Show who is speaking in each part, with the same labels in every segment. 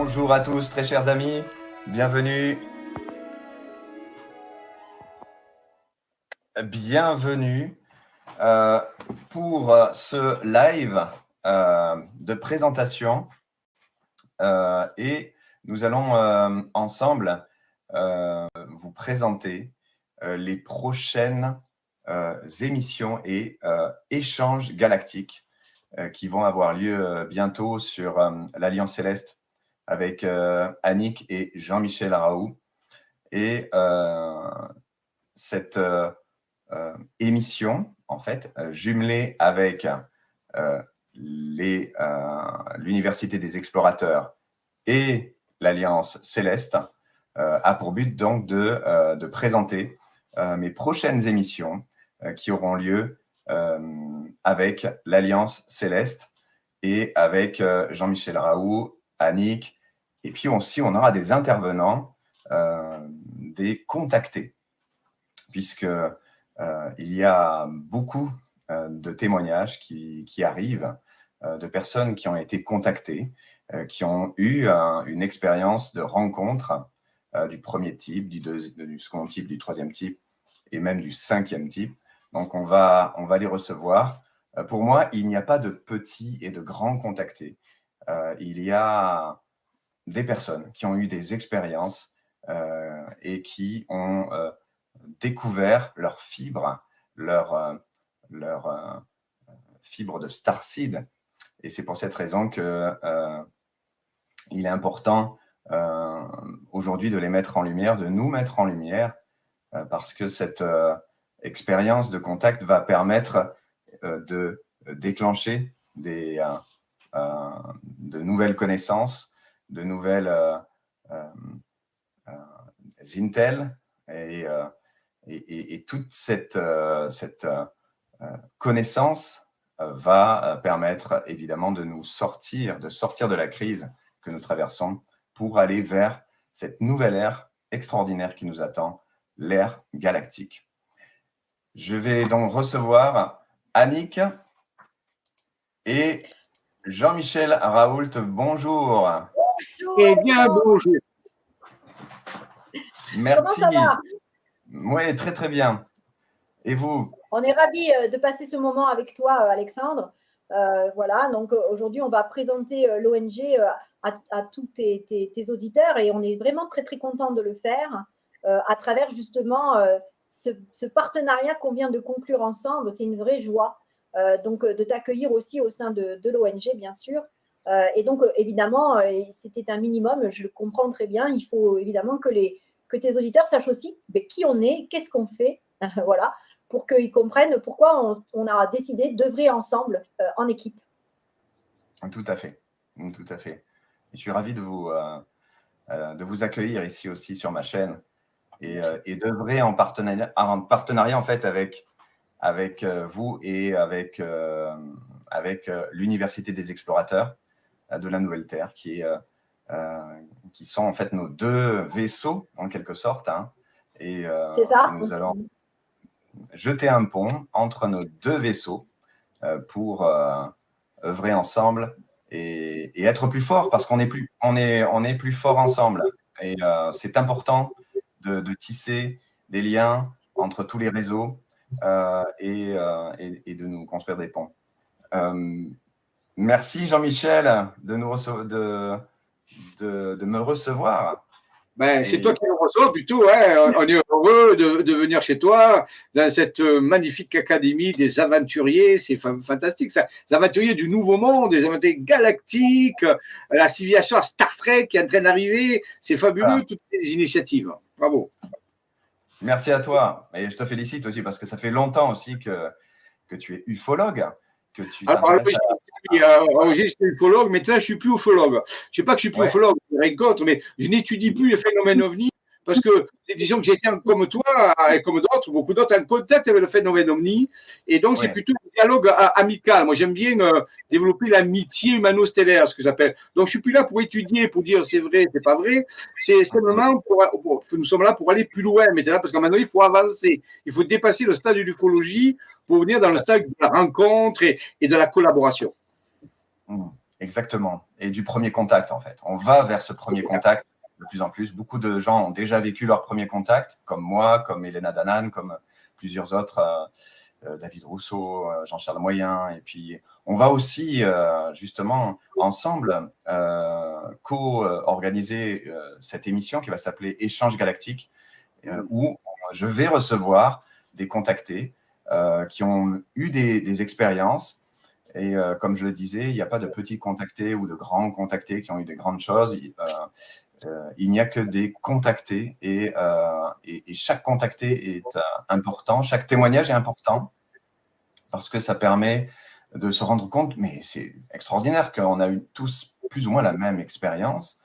Speaker 1: Bonjour à tous, très chers amis, bienvenue. Bienvenue pour ce live de présentation et nous allons ensemble vous présenter les prochaines émissions et échanges galactiques qui vont avoir lieu bientôt sur l'Alliance Céleste avec Annick et Jean-Michel Raoult. Et cette émission, en fait, jumelée avec l'Université des Explorateurs et l'Alliance Céleste, a pour but donc de présenter mes prochaines émissions qui auront lieu avec l'Alliance Céleste et avec Jean-Michel Raoult, Annick, et puis aussi on aura des intervenants, des contactés, puisque il y a beaucoup de témoignages qui arrivent de personnes qui ont été contactées, qui ont eu une expérience de rencontre du premier type, du second type, du troisième type et même du cinquième type. Donc, on va les recevoir. Pour moi, il n'y a pas de petits et de grands contactés. Il y a des personnes qui ont eu des expériences et qui ont découvert leur fibre de starseed. Et c'est pour cette raison que il est important aujourd'hui de les mettre en lumière, de nous mettre en lumière, parce que cette expérience de contact va permettre de déclencher de nouvelles connaissances, de nouvelles intel et toute cette connaissance va permettre évidemment de sortir de la crise que nous traversons pour aller vers cette nouvelle ère extraordinaire qui nous attend, l'ère galactique. Je vais donc recevoir Annick et Jean-Michel Raoult. Bonjour.
Speaker 2: Eh bien, bonjour.
Speaker 1: Merci.
Speaker 3: Comment ça va?
Speaker 1: Oui, très très bien. Et vous?
Speaker 3: On est ravis de passer ce moment avec toi, Alexandre. Voilà, donc aujourd'hui, on va présenter l'ONG à tous tes auditeurs et on est vraiment très très content de le faire à travers justement ce partenariat qu'on vient de conclure ensemble. C'est une vraie joie donc de t'accueillir aussi au sein de l'ONG, bien sûr. Et donc évidemment, c'était un minimum, je le comprends très bien. Il faut évidemment que tes auditeurs sachent aussi qui on est, qu'est-ce qu'on fait, voilà, pour qu'ils comprennent pourquoi on a décidé d'œuvrer ensemble en équipe.
Speaker 1: Tout à fait, tout à fait. Je suis ravi de vous accueillir ici aussi sur ma chaîne et d'œuvrer en partenariat en fait avec vous et avec l'Université des Explorateurs de la Nouvelle Terre, qui sont en fait nos deux vaisseaux en quelque sorte, hein, et
Speaker 3: c'est ça.
Speaker 1: nous allons jeter un pont entre nos deux vaisseaux pour œuvrer ensemble et être plus fort, parce qu'on est plus fort ensemble. Et c'est important de tisser des liens entre tous les réseaux et de nous construire des ponts. Merci Jean-Michel de me recevoir.
Speaker 2: Ben, c'est toi qui nous reçois plutôt. Hein. On est heureux de venir chez toi dans cette magnifique académie des aventuriers. C'est fantastique ça. Les aventuriers du nouveau monde, des aventuriers galactiques, la civilisation Star Trek qui est en train d'arriver. C'est fabuleux, voilà. Toutes ces initiatives. Bravo.
Speaker 1: Merci à toi. Et je te félicite aussi parce que ça fait longtemps aussi que tu es ufologue. Que tu
Speaker 2: j'étais ufologue, maintenant je ne suis plus ufologue. Je ne sais pas que je ne suis plus ufologue, rien contre, mais je n'étudie plus les phénomènes ovnis parce que disons que j'étais comme toi et comme d'autres, beaucoup d'autres, en contact avec le phénomène ovni. Et donc, c'est plutôt un dialogue amical. Moi, j'aime bien développer l'amitié humano-stellaire, ce que j'appelle. Donc, je ne suis plus là pour étudier, pour dire c'est vrai, c'est pas vrai. C'est simplement nous sommes là pour aller plus loin maintenant, parce qu'à un moment donné, il faut avancer. Il faut dépasser le stade de l'ufologie pour venir dans le stade de la rencontre et de la collaboration.
Speaker 1: exactement. Et du premier contact, en fait. On va vers ce premier contact de plus en plus. Beaucoup de gens ont déjà vécu leur premier contact, comme moi, comme Elena Danan, comme plusieurs autres, David Rousseau, Jean-Charles Moyen. Et puis, on va aussi, justement, ensemble, co-organiser cette émission qui va s'appeler Échange Galactique, où je vais recevoir des contactés qui ont eu des expériences. Et comme je le disais, il n'y a pas de petits contactés ou de grands contactés qui ont eu des grandes choses. Il n'y a que des contactés et chaque contacté est important. Chaque témoignage est important parce que ça permet de se rendre compte, mais c'est extraordinaire qu'on a eu tous plus ou moins la même expérience,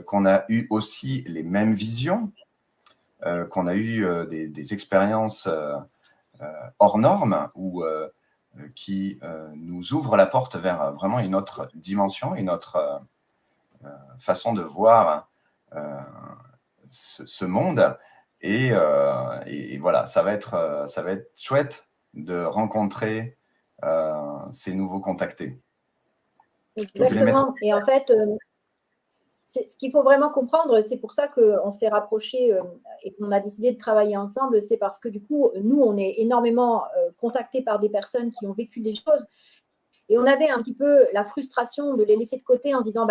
Speaker 1: qu'on a eu aussi les mêmes visions, qu'on a eu des expériences hors normes ou qui nous ouvrent la porte vers vraiment une autre dimension, une autre façon de voir ce monde. Et voilà, ça va être chouette de rencontrer ces nouveaux contactés.
Speaker 3: Exactement. Et en fait, ce qu'il faut vraiment comprendre, c'est pour ça qu'on s'est rapprochés et qu'on a décidé de travailler ensemble, c'est parce que du coup, nous, on est énormément contactés par des personnes qui ont vécu des choses. Et on avait un petit peu la frustration de les laisser de côté en se disant,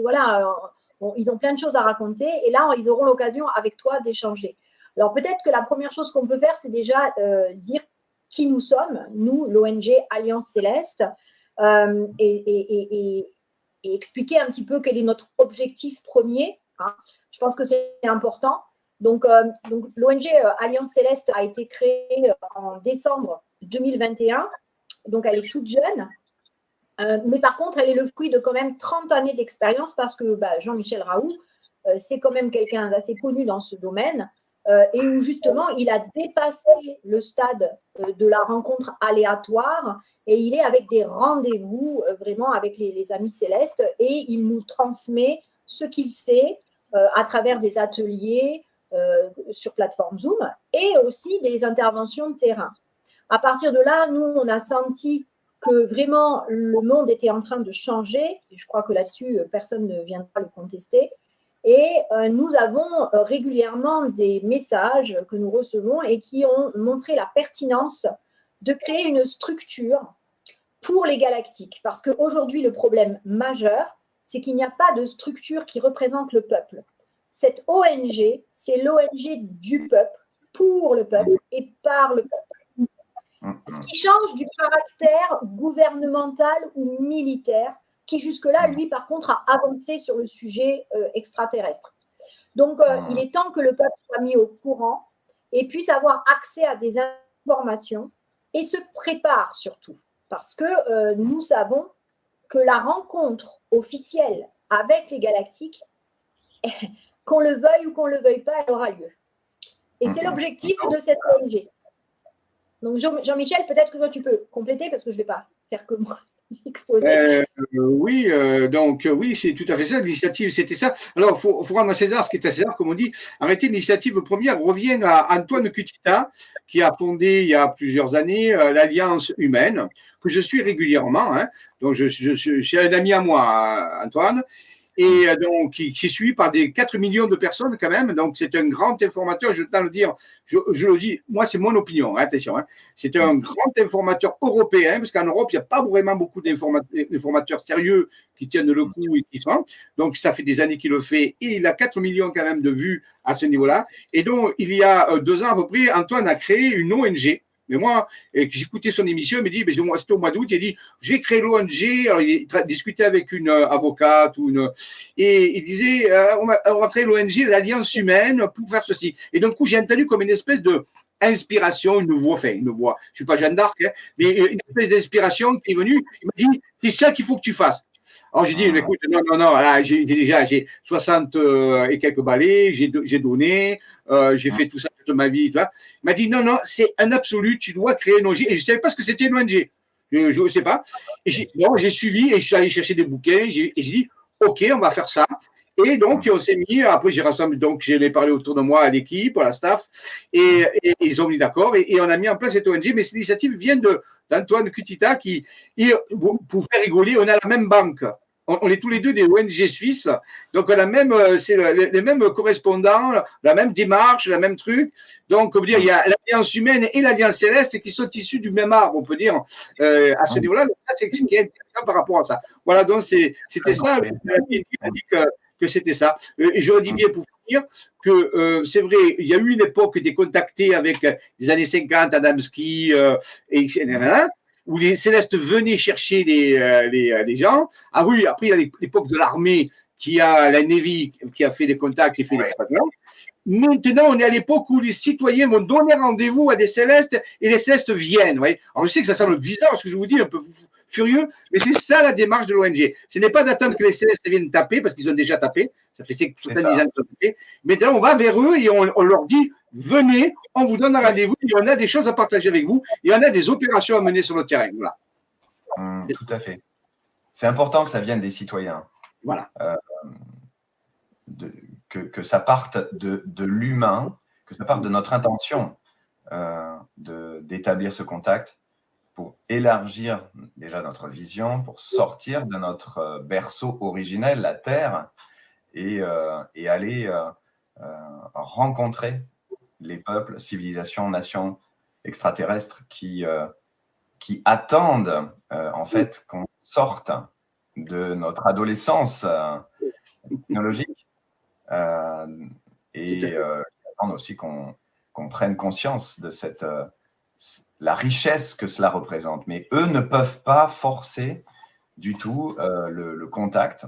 Speaker 3: voilà, ils ont plein de choses à raconter. Et là, ils auront l'occasion avec toi d'échanger. Alors peut-être que la première chose qu'on peut faire, c'est déjà dire qui nous sommes, nous, l'ONG Alliance Céleste, et expliquer un petit peu quel est notre objectif premier. Hein. Je pense que c'est important. Donc l'ONG Alliance Céleste a été créée en décembre 2021. Donc, elle est toute jeune. Mais par contre, elle est le fruit de quand même 30 années d'expérience parce que Jean-Michel Raoult, c'est quand même quelqu'un d'assez connu dans ce domaine et où justement, il a dépassé le stade de la rencontre aléatoire et il est avec des rendez-vous vraiment avec les amis célestes et il nous transmet ce qu'il sait à travers des ateliers sur plateforme Zoom et aussi des interventions de terrain. À partir de là, nous, on a senti que vraiment le monde était en train de changer. Et je crois que là-dessus, personne ne viendra le contester. Et nous avons régulièrement des messages que nous recevons et qui ont montré la pertinence de créer une structure pour les galactiques. Parce qu'aujourd'hui, le problème majeur, c'est qu'il n'y a pas de structure qui représente le peuple. Cette ONG, c'est l'ONG du peuple, pour le peuple et par le peuple. Ce qui change du caractère gouvernemental ou militaire, qui jusque-là, lui, par contre, a avancé sur le sujet extraterrestre. Donc, il est temps que le peuple soit mis au courant et puisse avoir accès à des informations et se prépare surtout. Parce que nous savons que la rencontre officielle avec les galactiques, qu'on le veuille ou qu'on ne le veuille pas, elle aura lieu. Et c'est l'objectif de cette ONG. Donc, Jean-Michel, peut-être que toi, tu peux compléter parce que je ne vais pas faire que moi exposer.
Speaker 2: Oui, oui, c'est tout à fait ça. L'initiative, c'était ça. Alors, il faut rendre à César ce qui est à César, comme on dit. Arrêter l'initiative première revient à Antoine Kutita, qui a fondé il y a plusieurs années l'Alliance humaine, que je suis régulièrement. Hein. Donc, je suis un ami à moi, Antoine. Et donc, qui est suivi par des 4 millions de personnes quand même. Donc, c'est un grand informateur, je tiens à le dire, je le dis, moi, c'est mon opinion, hein, attention. Hein. C'est un grand informateur européen, parce qu'en Europe, il n'y a pas vraiment beaucoup d'informateurs sérieux qui tiennent le coup et qui sont. Donc, ça fait des années qu'il le fait. Et il a 4 millions quand même de vues à ce niveau-là. Et donc, il y a 2 ans à peu près, Antoine a créé une ONG. Mais moi, j'écoutais son émission, il me dit, c'était au mois d'août, il dit, j'ai créé l'ONG, alors il discutait avec une avocate et il disait, on va créer l'ONG, l'Alliance humaine, pour faire ceci. Et donc, j'ai entendu comme une espèce de inspiration, une voix, je ne suis pas Jeanne d'Arc, hein, mais une espèce d'inspiration qui est venue, il m'a dit, c'est ça qu'il faut que tu fasses. Alors, j'ai dit, écoute, non, là, j'ai 60 et quelques balais, j'ai donné, j'ai fait tout ça toute ma vie. Tu vois. Il m'a dit, non, c'est un absolu, tu dois créer une ONG. Et je ne savais pas ce que c'était une ONG. Je ne sais pas. Et j'ai suivi et je suis allé chercher des bouquins et j'ai dit, OK, on va faire ça. Et donc, on s'est mis, après, j'ai rassemblé, donc, je l'ai parlé autour de moi à l'équipe, à la staff, et ils ont mis d'accord, et on a mis en place cette ONG, mais cette initiative vient d'Antoine Cutita pour faire rigoler, on a la même banque. On est tous les deux des ONG suisses, donc on a même, c'est les mêmes correspondants, la même démarche, la même truc. Donc, on peut dire, il y a l'Alliance humaine et l'Alliance céleste qui sont issus du même arbre, on peut dire, à ce niveau-là. Donc, ça, c'est ce qui est intéressant par rapport à ça. Voilà, donc c'était ça. Il a dit que c'était ça. Et j'aurais dit bien pour finir que c'est vrai, il y a eu une époque des contactés avec les années 50, Adamski, etc., où les célestes venaient chercher les gens. Ah oui, après, il y a l'époque de l'armée qui a la Navy qui a fait des contacts et fait des traitements. Maintenant, on est à l'époque où les citoyens vont donner rendez-vous à des célestes et les célestes viennent. Ouais. Alors, je sais que ça semble bizarre, ce que je vous dis, un peu furieux, mais c'est ça la démarche de l'ONG. Ce n'est pas d'attendre que les célestes viennent taper, parce qu'ils ont déjà tapé. Ça fait 70 ans qu'ils ont tapé. Maintenant, on va vers eux et on leur dit, venez, on vous donne un rendez-vous, et on a des choses à partager avec vous, et on a des opérations à mener sur le terrain. Voilà.
Speaker 1: Tout à fait. C'est important que ça vienne des citoyens.
Speaker 2: Voilà.
Speaker 1: Que ça parte de l'humain, que ça parte de notre intention d'établir ce contact pour élargir déjà notre vision, pour sortir de notre berceau originel, la Terre, et aller rencontrer les peuples, civilisations, nations extraterrestres qui attendent en fait qu'on sorte de notre adolescence technologique et attendent aussi qu'on prenne conscience de la richesse que cela représente. Mais eux ne peuvent pas forcer du tout le contact.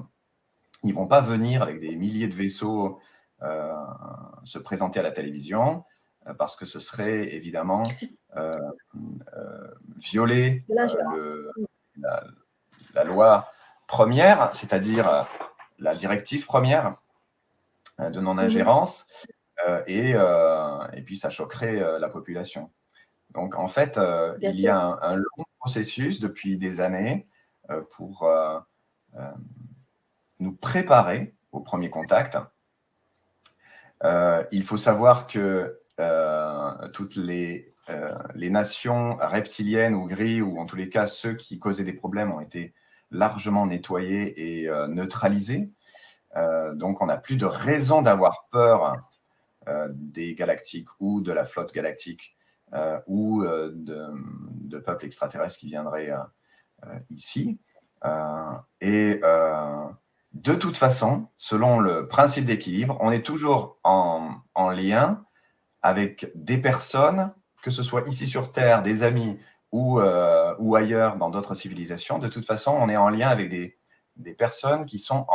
Speaker 1: Ils ne vont pas venir avec des milliers de vaisseaux se présenter à la télévision parce que ce serait évidemment violer la loi première, c'est-à-dire la directive première de non-ingérence, et puis ça choquerait la population. Donc en fait, il y a un long processus depuis des années pour nous préparer au premier contact. Il faut savoir que toutes les nations reptiliennes ou gris, ou en tous les cas ceux qui causaient des problèmes, ont été largement nettoyés et neutralisés. Donc on n'a plus de raison d'avoir peur des galactiques ou de la flotte galactique ou de peuples extraterrestres qui viendraient ici. De toute façon, selon le principe d'équilibre, on est toujours en lien avec des personnes, que ce soit ici sur Terre, des amis ou ailleurs dans d'autres civilisations. De toute façon, on est en lien avec des personnes qui sont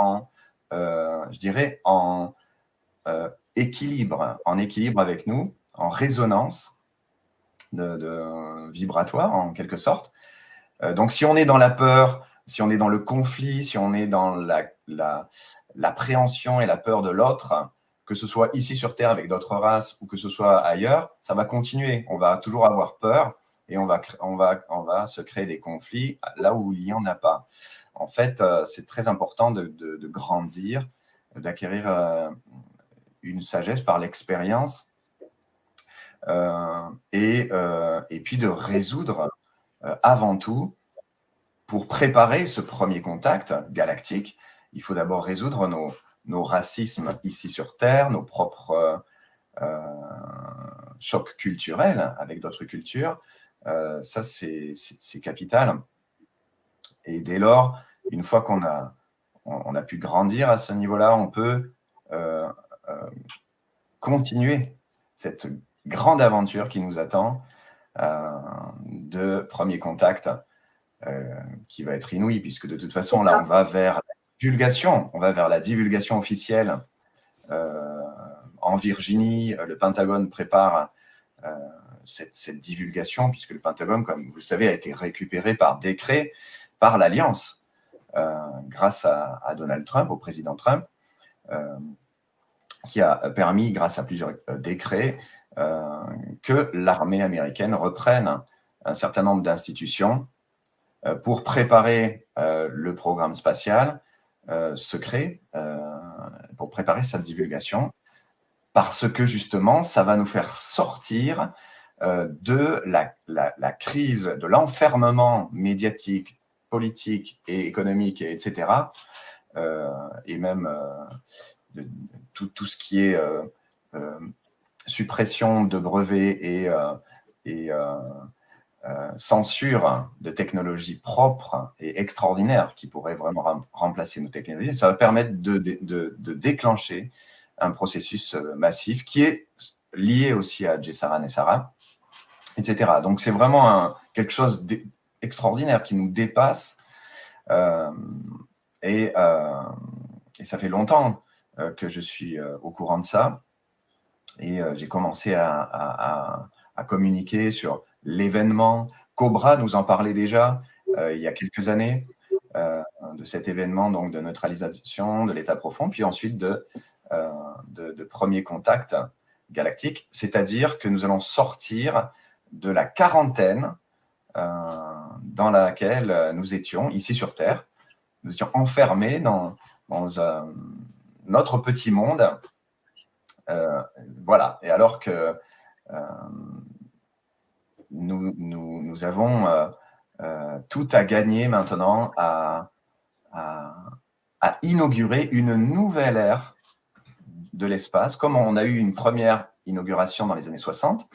Speaker 1: je dirais, en équilibre avec nous, en résonance vibratoire en quelque sorte. Donc si on est dans la peur, si on est dans le conflit, si on est dans l'appréhension et la peur de l'autre, que ce soit ici sur Terre avec d'autres races ou que ce soit ailleurs, ça va continuer. On va toujours avoir peur et on va se créer des conflits là où il n'y en a pas. En fait, c'est très important de grandir, d'acquérir une sagesse par l'expérience et puis de résoudre avant tout, pour préparer ce premier contact galactique, il faut d'abord résoudre nos racismes ici sur Terre, nos propres chocs culturels avec d'autres cultures. Ça, c'est capital. Et dès lors, une fois qu'on a pu grandir à ce niveau-là, on peut continuer cette grande aventure qui nous attend de premier contact qui va être inouï, puisque de toute façon, là, on va vers la divulgation officielle. En Virginie, le Pentagone prépare cette divulgation, puisque le Pentagone, comme vous le savez, a été récupéré par décret par l'Alliance, grâce à Donald Trump, au président Trump, qui a permis, grâce à plusieurs décrets, que l'armée américaine reprenne un certain nombre d'institutions pour préparer le programme spatial secret, pour préparer sa divulgation, parce que justement, ça va nous faire sortir de la crise, de l'enfermement médiatique, politique et économique, etc., et même de tout ce qui est suppression de brevets et censure de technologies propres et extraordinaires qui pourraient vraiment remplacer nos technologies, ça va permettre de déclencher un processus massif qui est lié aussi à Jessaran et Sarah, etc. Donc, c'est vraiment quelque chose d'extraordinaire qui nous dépasse. Et ça fait longtemps que je suis au courant de ça. Et j'ai commencé à communiquer sur l'événement. Cobra nous en parlait déjà il y a quelques années, de cet événement donc, de neutralisation de l'état profond, puis ensuite de premier contact galactique, c'est-à-dire que nous allons sortir de la quarantaine dans laquelle nous étions ici sur Terre. Nous étions enfermés dans notre petit monde. Voilà. Et alors que nous avons tout à gagner maintenant à inaugurer une nouvelle ère de l'espace, comme on a eu une première inauguration dans les années 60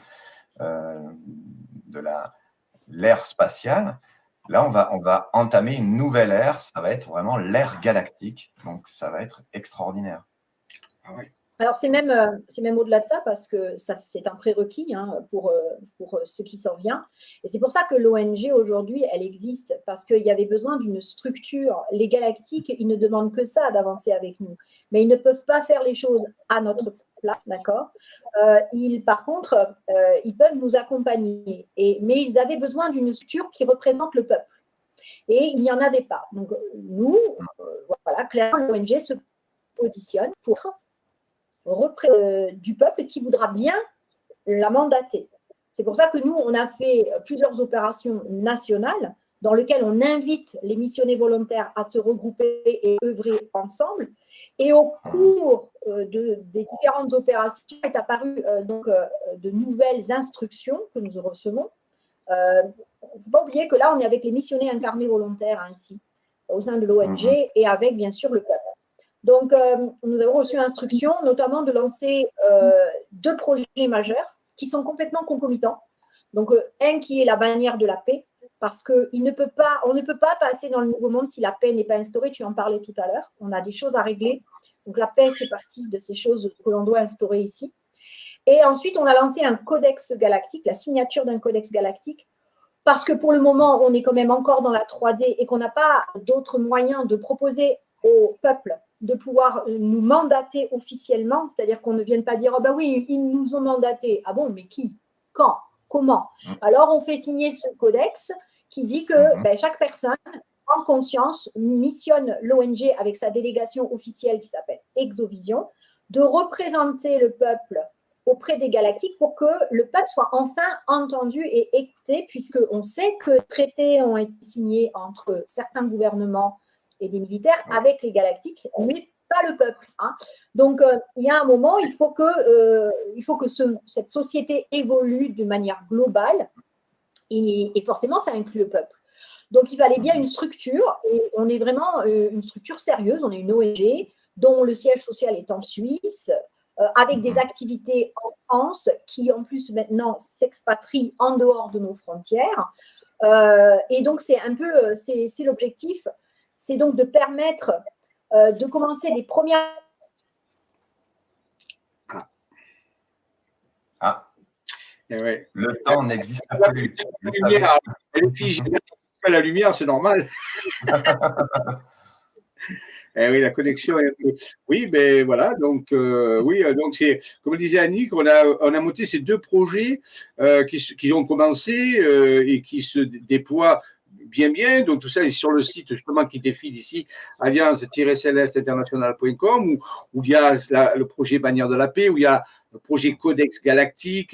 Speaker 1: de l'ère spatiale. Là, on va entamer une nouvelle ère, ça va être vraiment l'ère galactique, donc ça va être extraordinaire.
Speaker 2: Ah ouais.
Speaker 3: Alors, c'est même au-delà de ça, parce que c'est un prérequis pour ce qui s'en vient. Et c'est pour ça que l'ONG, aujourd'hui, elle existe, parce qu'il y avait besoin d'une structure. Les galactiques, ils ne demandent que ça, d'avancer avec nous. Mais ils ne peuvent pas faire les choses à notre place, d'accord ? Par contre, ils peuvent nous accompagner. Mais ils avaient besoin d'une structure qui représente le peuple. Et il n'y en avait pas. Donc, nous, voilà, clairement, l'ONG se positionne pour du peuple qui voudra bien la mandater. C'est pour ça que nous, on a fait plusieurs opérations nationales dans lesquelles on invite les missionnaires volontaires à se regrouper et œuvrer ensemble. Et au cours des différentes opérations est apparu de nouvelles instructions que nous recevons. Il ne faut pas oublier que là, on est avec les missionnaires incarnés volontaires ici, au sein de l'ONG, et avec bien sûr le peuple. Donc, nous avons reçu instruction, notamment de lancer 2 projets majeurs qui sont complètement concomitants. Donc, un qui est la bannière de la paix, parce qu'on ne peut pas passer dans le nouveau monde si la paix n'est pas instaurée. Tu en parlais tout à l'heure. On a des choses à régler. Donc, la paix fait partie de ces choses que l'on doit instaurer ici. Et ensuite, on a lancé un codex galactique, la signature d'un codex galactique, parce que pour le moment, on est quand même encore dans la 3D et qu'on n'a pas d'autres moyens de proposer au peuple de pouvoir nous mandater officiellement, c'est-à-dire qu'on ne vienne pas dire « oh ben oui, ils nous ont mandatés ». Ah bon, mais qui ? Quand ? Comment ? Alors, on fait signer ce codex qui dit que chaque personne, en conscience, missionne l'ONG avec sa délégation officielle qui s'appelle Exovision, de représenter le peuple auprès des galactiques pour que le peuple soit enfin entendu et écouté, puisqu'on sait que traités ont été signés entre certains gouvernements et des militaires avec les galactiques, mais pas le peuple. Donc, il y a un moment, il faut que cette société évolue de manière globale, et forcément, ça inclut le peuple. Donc, il fallait bien une structure, et on est vraiment une structure sérieuse, on est une ONG dont le siège social est en Suisse, avec des activités en France qui, en plus, maintenant, s'expatrient en dehors de nos frontières. Et donc, c'est un peu, c'est l'objectif, c'est donc de permettre de commencer les premières…
Speaker 2: Ouais.
Speaker 1: Le temps n'existe plus.
Speaker 2: La lumière, elle est figée. La lumière, c'est normal. Oui, la connexion est… Oui, ben voilà, donc donc c'est, comme le disait Annick, on a monté ces 2 projets qui ont commencé et qui se déploient bien. Donc tout ça est sur le site justement qui défile ici, alliance-céleste-international.com, où il y a le projet Bannière de la paix, où il y a le projet Codex Galactique,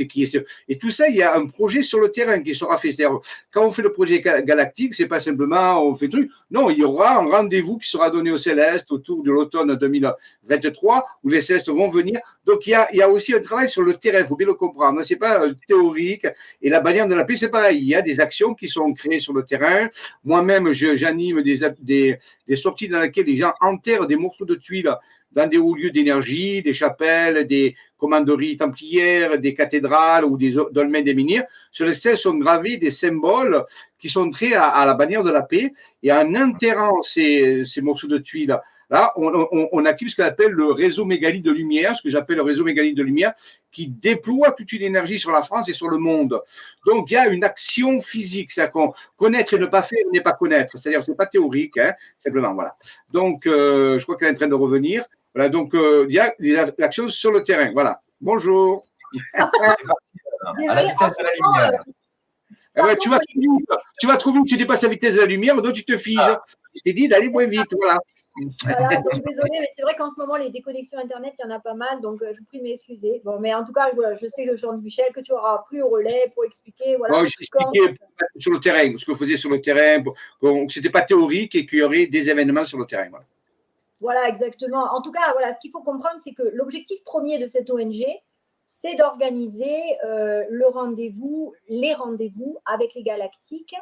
Speaker 2: et tout ça, il y a un projet sur le terrain qui sera fait. C'est-à-dire, quand on fait le projet Galactique, c'est pas simplement on fait truc. Non, il y aura un rendez-vous qui sera donné aux Célestes autour de l'automne 2023 où les Célestes vont venir. Donc, il y a aussi un travail sur le terrain, il faut bien le comprendre. C'est pas théorique. Et la bannière de la paix, c'est pareil. Il y a des actions qui sont créées sur le terrain. Moi-même, j'anime des sorties dans lesquelles les gens enterrent des morceaux de tuiles dans des hauts lieux d'énergie, des chapelles, des commanderies templières, des cathédrales ou des dolmens des menhirs. Sur les stèles sont gravés des symboles qui sont traits à la bannière de la paix. Et en enterrant ces morceaux de tuiles, là, on active ce qu'on appelle le réseau mégalithe de lumière, ce que j'appelle le réseau mégalithe de lumière, qui déploie toute une énergie sur la France et sur le monde. Donc, il y a une action physique, c'est-à-dire qu'on connaître et ne pas faire n'est pas connaître. C'est-à-dire, c'est pas théorique, hein, simplement, voilà. Donc, je crois qu'elle est en train de revenir. Voilà, donc il y a l'action sur le terrain. Voilà. Bonjour.
Speaker 1: À la vitesse de la lumière.
Speaker 2: Ouais, tu vas trop vite, tu dépasses la vitesse de la lumière, donc tu te figes. Je t'ai dit d'aller moins vite, voilà.
Speaker 3: Voilà, donc désolée, mais c'est vrai qu'en ce moment, les déconnexions Internet, il y en a pas mal, donc je vous prie de m'excuser. Bon, mais en tout cas, voilà, je sais que Jean-Michel, que tu auras pris au relais pour expliquer. Voilà,
Speaker 2: j'ai expliqué sur le terrain, ce qu'on faisait sur le terrain, que ce n'était pas théorique et qu'il y aurait des événements sur le terrain. Voilà.
Speaker 3: Voilà, exactement. En tout cas, voilà, ce qu'il faut comprendre, c'est que l'objectif premier de cette ONG, c'est d'organiser les rendez-vous avec les galactiques,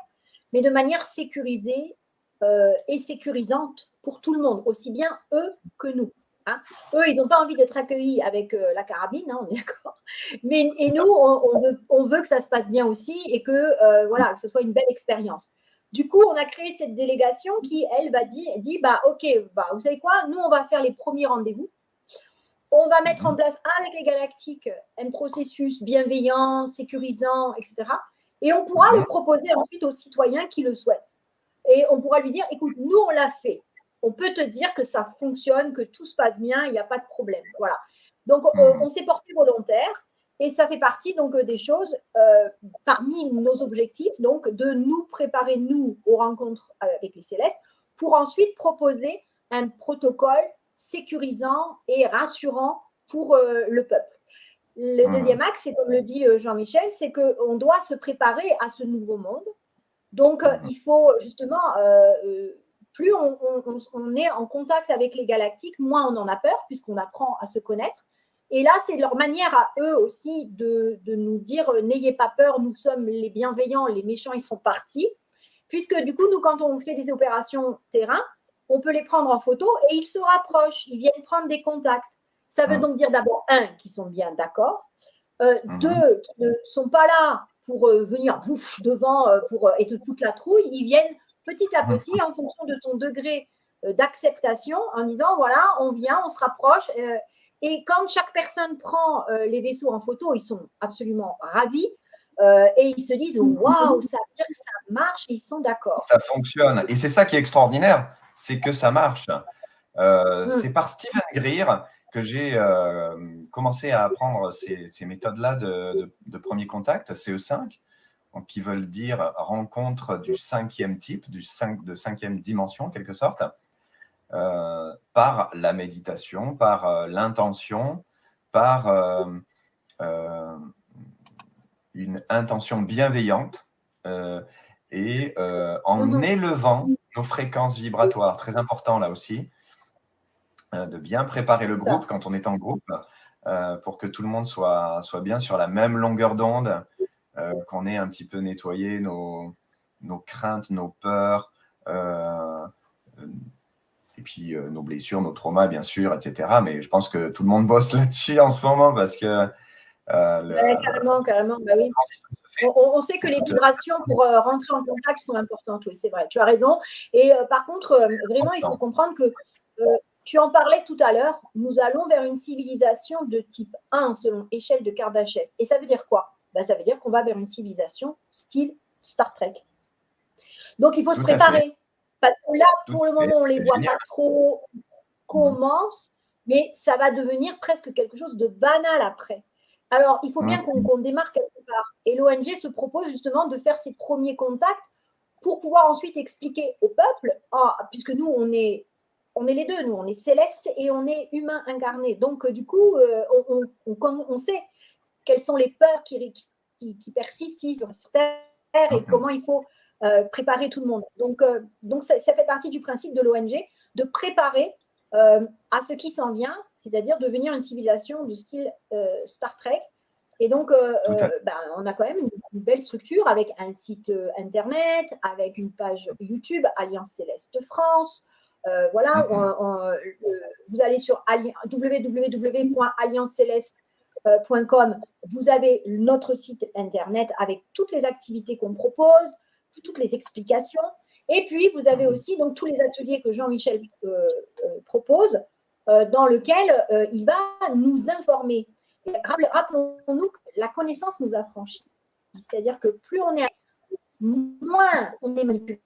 Speaker 3: mais de manière sécurisée et sécurisante pour tout le monde, aussi bien eux que nous. Hein. Eux, ils n'ont pas envie d'être accueillis avec la carabine, hein, on est d'accord. Et nous, on veut que ça se passe bien aussi et que, voilà, que ce soit une belle expérience. Du coup, on a créé cette délégation qui, elle, dit bah, OK, bah, vous savez quoi, nous, on va faire les premiers rendez-vous. On va mettre en place avec les galactiques un processus bienveillant, sécurisant, etc. Et on pourra le proposer ensuite aux citoyens qui le souhaitent. Et on pourra lui dire, écoute, nous, on l'a fait. On peut te dire que ça fonctionne, que tout se passe bien, il n'y a pas de problème. Voilà. Donc, on s'est porté volontaire. Et ça fait partie donc des choses parmi nos objectifs, donc de nous préparer, nous, aux rencontres avec les Célestes, pour ensuite proposer un protocole sécurisant et rassurant pour le peuple. Le deuxième axe, c'est comme le dit Jean-Michel, c'est qu'on doit se préparer à ce nouveau monde. Donc, il faut justement, plus on est en contact avec les galactiques, moins on en a peur, puisqu'on apprend à se connaître. Et là, c'est leur manière à eux aussi de nous dire n'ayez pas peur, nous sommes les bienveillants, les méchants, ils sont partis. Puisque du coup, nous, quand on fait des opérations terrain, on peut les prendre en photo et ils se rapprochent, ils viennent prendre des contacts. Ça veut donc dire d'abord, un, qu'ils sont bien d'accord, deux, qu'ils ne sont pas là pour venir devant pour être toute la trouille, ils viennent petit à petit en fonction de ton degré d'acceptation en disant voilà, on vient, on se rapproche. Et quand chaque personne prend les vaisseaux en photo, ils sont absolument ravis et ils se disent waouh, ça veut dire que ça marche, et ils sont d'accord.
Speaker 1: Ça fonctionne. Et c'est ça qui est extraordinaire, c'est que ça marche. C'est par Steven Greer que j'ai commencé à apprendre ces méthodes-là de premier contact, CE5, donc qui veulent dire rencontre du cinquième type, de cinquième dimension en quelque sorte, par la méditation, par l'intention, par une intention bienveillante et en élevant nos fréquences vibratoires. Très important là aussi, de bien préparer le groupe quand on est en groupe pour que tout le monde soit bien sur la même longueur d'onde, qu'on ait un petit peu nettoyé nos craintes, nos peurs, et puis nos blessures, nos traumas, bien sûr, etc. Mais je pense que tout le monde bosse là-dessus en ce moment parce que…
Speaker 3: carrément. Bah oui. On sait que les vibrations pour rentrer en contact sont importantes, oui, c'est vrai, tu as raison. Et par contre, vraiment, il faut comprendre que tu en parlais tout à l'heure, nous allons vers une civilisation de type 1 selon échelle de Kardashev. Et ça veut dire quoi? Ça veut dire qu'on va vers une civilisation style Star Trek. Donc, il faut se préparer. Parce que là, pour le moment, on ne les voit pas trop, commence, mais ça va devenir presque quelque chose de banal après. Alors, il faut bien qu'on démarre quelque part. Et l'ONG se propose justement de faire ses premiers contacts pour pouvoir ensuite expliquer au peuple, puisque nous, on est on est les deux, nous, on est céleste et on est humain incarné. Donc, du coup, on sait quelles sont les peurs qui persistent ici sur Terre et comment il faut préparer tout le monde. Donc ça fait partie du principe de l'ONG de préparer à ce qui s'en vient, c'est-à-dire devenir une civilisation du style Star Trek. Et donc, on a quand même une belle structure avec un site internet, avec une page YouTube, Alliance Céleste France. Voilà, vous allez sur www.allianceceleste.com, vous avez notre site internet avec toutes les activités qu'on propose, toutes les explications. Et puis, vous avez aussi donc, tous les ateliers que Jean-Michel propose, dans lesquels il va nous informer. Rappelons-nous que la connaissance nous affranchit. C'est-à-dire que plus on est, moins on est manipulé,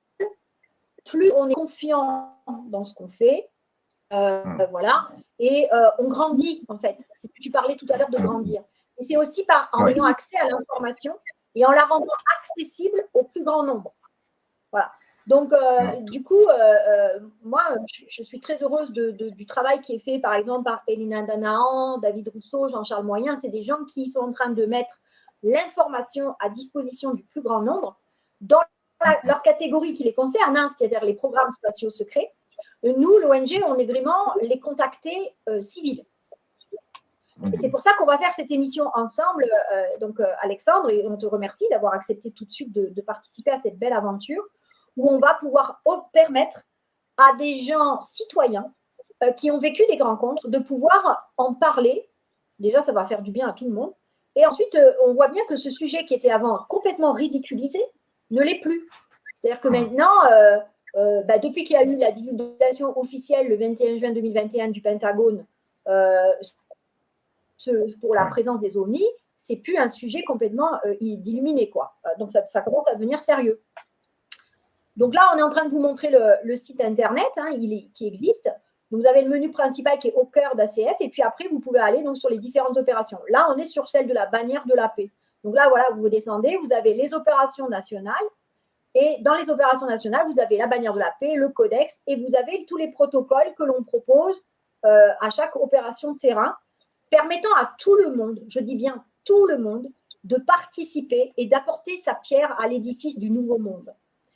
Speaker 3: plus on est confiant dans ce qu'on fait. Voilà. Et on grandit, en fait. C'est ce que tu parlais tout à l'heure de grandir. Et c'est aussi en ayant accès à l'information et en la rendant accessible au plus grand nombre. Voilà. Donc, du coup, moi, je suis très heureuse du travail qui est fait, par exemple, par Elina Danaan, David Rousseau, Jean-Charles Moyen. C'est des gens qui sont en train de mettre l'information à disposition du plus grand nombre dans leur catégorie qui les concerne, hein, c'est-à-dire les programmes spatiaux secrets. Nous, l'ONG, on est vraiment les contactés civils. Et c'est pour ça qu'on va faire cette émission ensemble. Donc, Alexandre, et on te remercie d'avoir accepté tout de suite de participer à cette belle aventure où on va pouvoir permettre à des gens citoyens qui ont vécu des rencontres de pouvoir en parler. Déjà, ça va faire du bien à tout le monde. Et ensuite, on voit bien que ce sujet qui était avant complètement ridiculisé ne l'est plus. C'est-à-dire que maintenant, depuis qu'il y a eu la divulgation officielle le 21 juin 2021 du Pentagone pour la présence des ovnis, c'est plus un sujet complètement illuminé, quoi. Donc, ça commence à devenir sérieux. Donc là, on est en train de vous montrer le site internet qui existe. Donc, vous avez le menu principal qui est au cœur d'ACF et puis après, vous pouvez aller donc, sur les différentes opérations. Là, on est sur celle de la bannière de la paix. Donc là, voilà, vous descendez, vous avez les opérations nationales et dans les opérations nationales, vous avez la bannière de la paix, le codex et vous avez tous les protocoles que l'on propose à chaque opération terrain permettant à tout le monde, je dis bien tout le monde, de participer et d'apporter sa pierre à l'édifice du nouveau monde.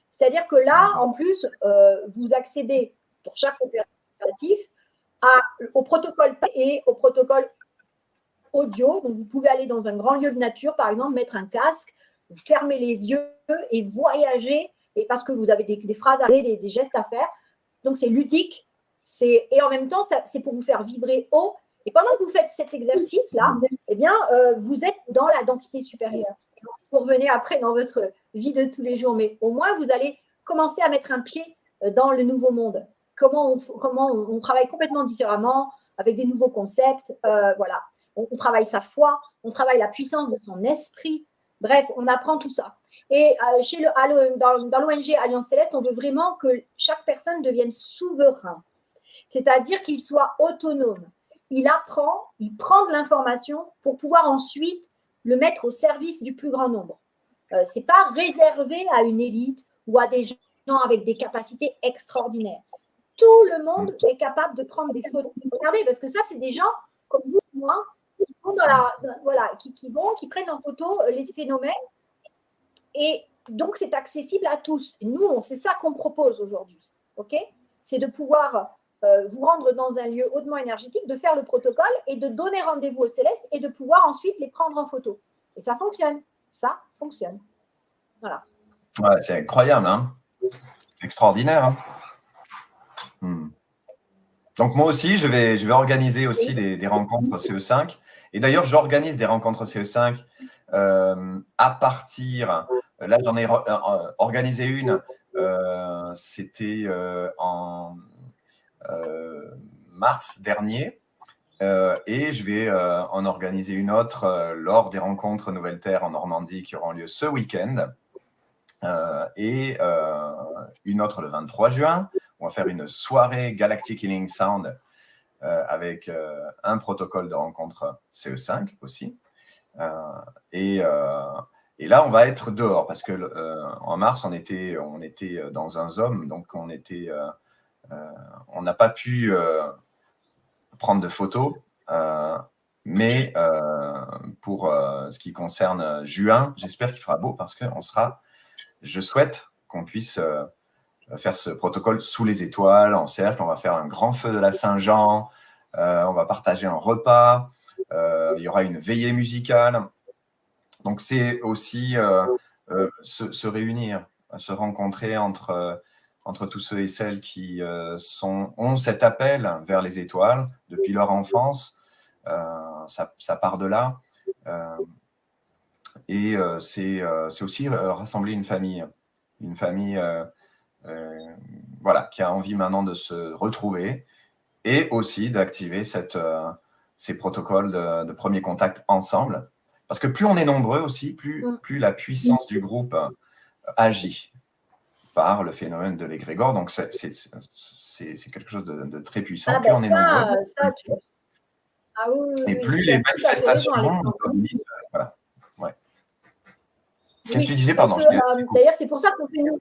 Speaker 3: C'est-à-dire que là, en plus, vous accédez pour chaque opératif au protocole et au protocole audio. Donc, vous pouvez aller dans un grand lieu de nature, par exemple, mettre un casque, fermer les yeux et voyager. Et parce que vous avez des phrases à dire, des gestes à faire. Donc, c'est ludique. Et en même temps, c'est pour vous faire vibrer haut. Et pendant que vous faites cet exercice-là, eh bien, vous êtes dans la densité supérieure. Vous revenez après dans votre vie de tous les jours, mais au moins, vous allez commencer à mettre un pied dans le nouveau monde. Comment on travaille complètement différemment, avec des nouveaux concepts. Voilà. On travaille sa foi, on travaille la puissance de son esprit. Bref, on apprend tout ça. Et dans l'ONG Alliance Céleste, on veut vraiment que chaque personne devienne souverain. C'est-à-dire qu'il soit autonome. Il apprend, il prend de l'information pour pouvoir ensuite le mettre au service du plus grand nombre. Ce n'est pas réservé à une élite ou à des gens avec des capacités extraordinaires. Tout le monde est capable de prendre des photos. Regardez, parce que ça, c'est des gens comme vous et moi qui vont qui prennent en photo les phénomènes. Et donc, c'est accessible à tous. Et nous, c'est ça qu'on propose aujourd'hui. OK ? C'est de pouvoir vous rendre dans un lieu hautement énergétique, de faire le protocole et de donner rendez-vous aux célestes et de pouvoir ensuite les prendre en photo. Et ça fonctionne. Ça fonctionne. Voilà.
Speaker 1: Ouais, c'est incroyable, hein. Extraordinaire. Hein. Donc moi aussi, je vais organiser aussi des rencontres CE5. Et d'ailleurs, j'organise des rencontres CE5 à partir… Là, j'en ai organisé une. C'était en mars dernier. Et je vais en organiser une autre lors des rencontres Nouvelle Terre en Normandie qui auront lieu ce week-end. Et une autre le 23 juin. On va faire une soirée Galactic Healing Sound avec un protocole de rencontre CE5 aussi. Et là, on va être dehors parce que en mars, on était dans un ZOM, donc on était On n'a pas pu prendre de photos, mais pour ce qui concerne juin, j'espère qu'il fera beau parce que je souhaite qu'on puisse faire ce protocole sous les étoiles, en cercle. On va faire un grand feu de la Saint-Jean, on va partager un repas, il y aura une veillée musicale. Donc, c'est aussi se réunir, se rencontrer entre tous ceux et celles qui ont cet appel vers les étoiles depuis leur enfance. Ça part de là. Et c'est aussi rassembler une famille voilà, qui a envie maintenant de se retrouver et aussi d'activer ces protocoles de premier contact ensemble. Parce que plus on est nombreux aussi, plus la puissance du groupe agit par le phénomène de l'égrégore. Donc, c'est quelque chose de très puissant. Plus on est nombreux.
Speaker 3: Oui,
Speaker 1: et plus les manifestations organisent. Voilà. Ouais. Qu'est-ce que tu disais, pardon?
Speaker 3: D'ailleurs, c'est pour ça qu'on fait nous.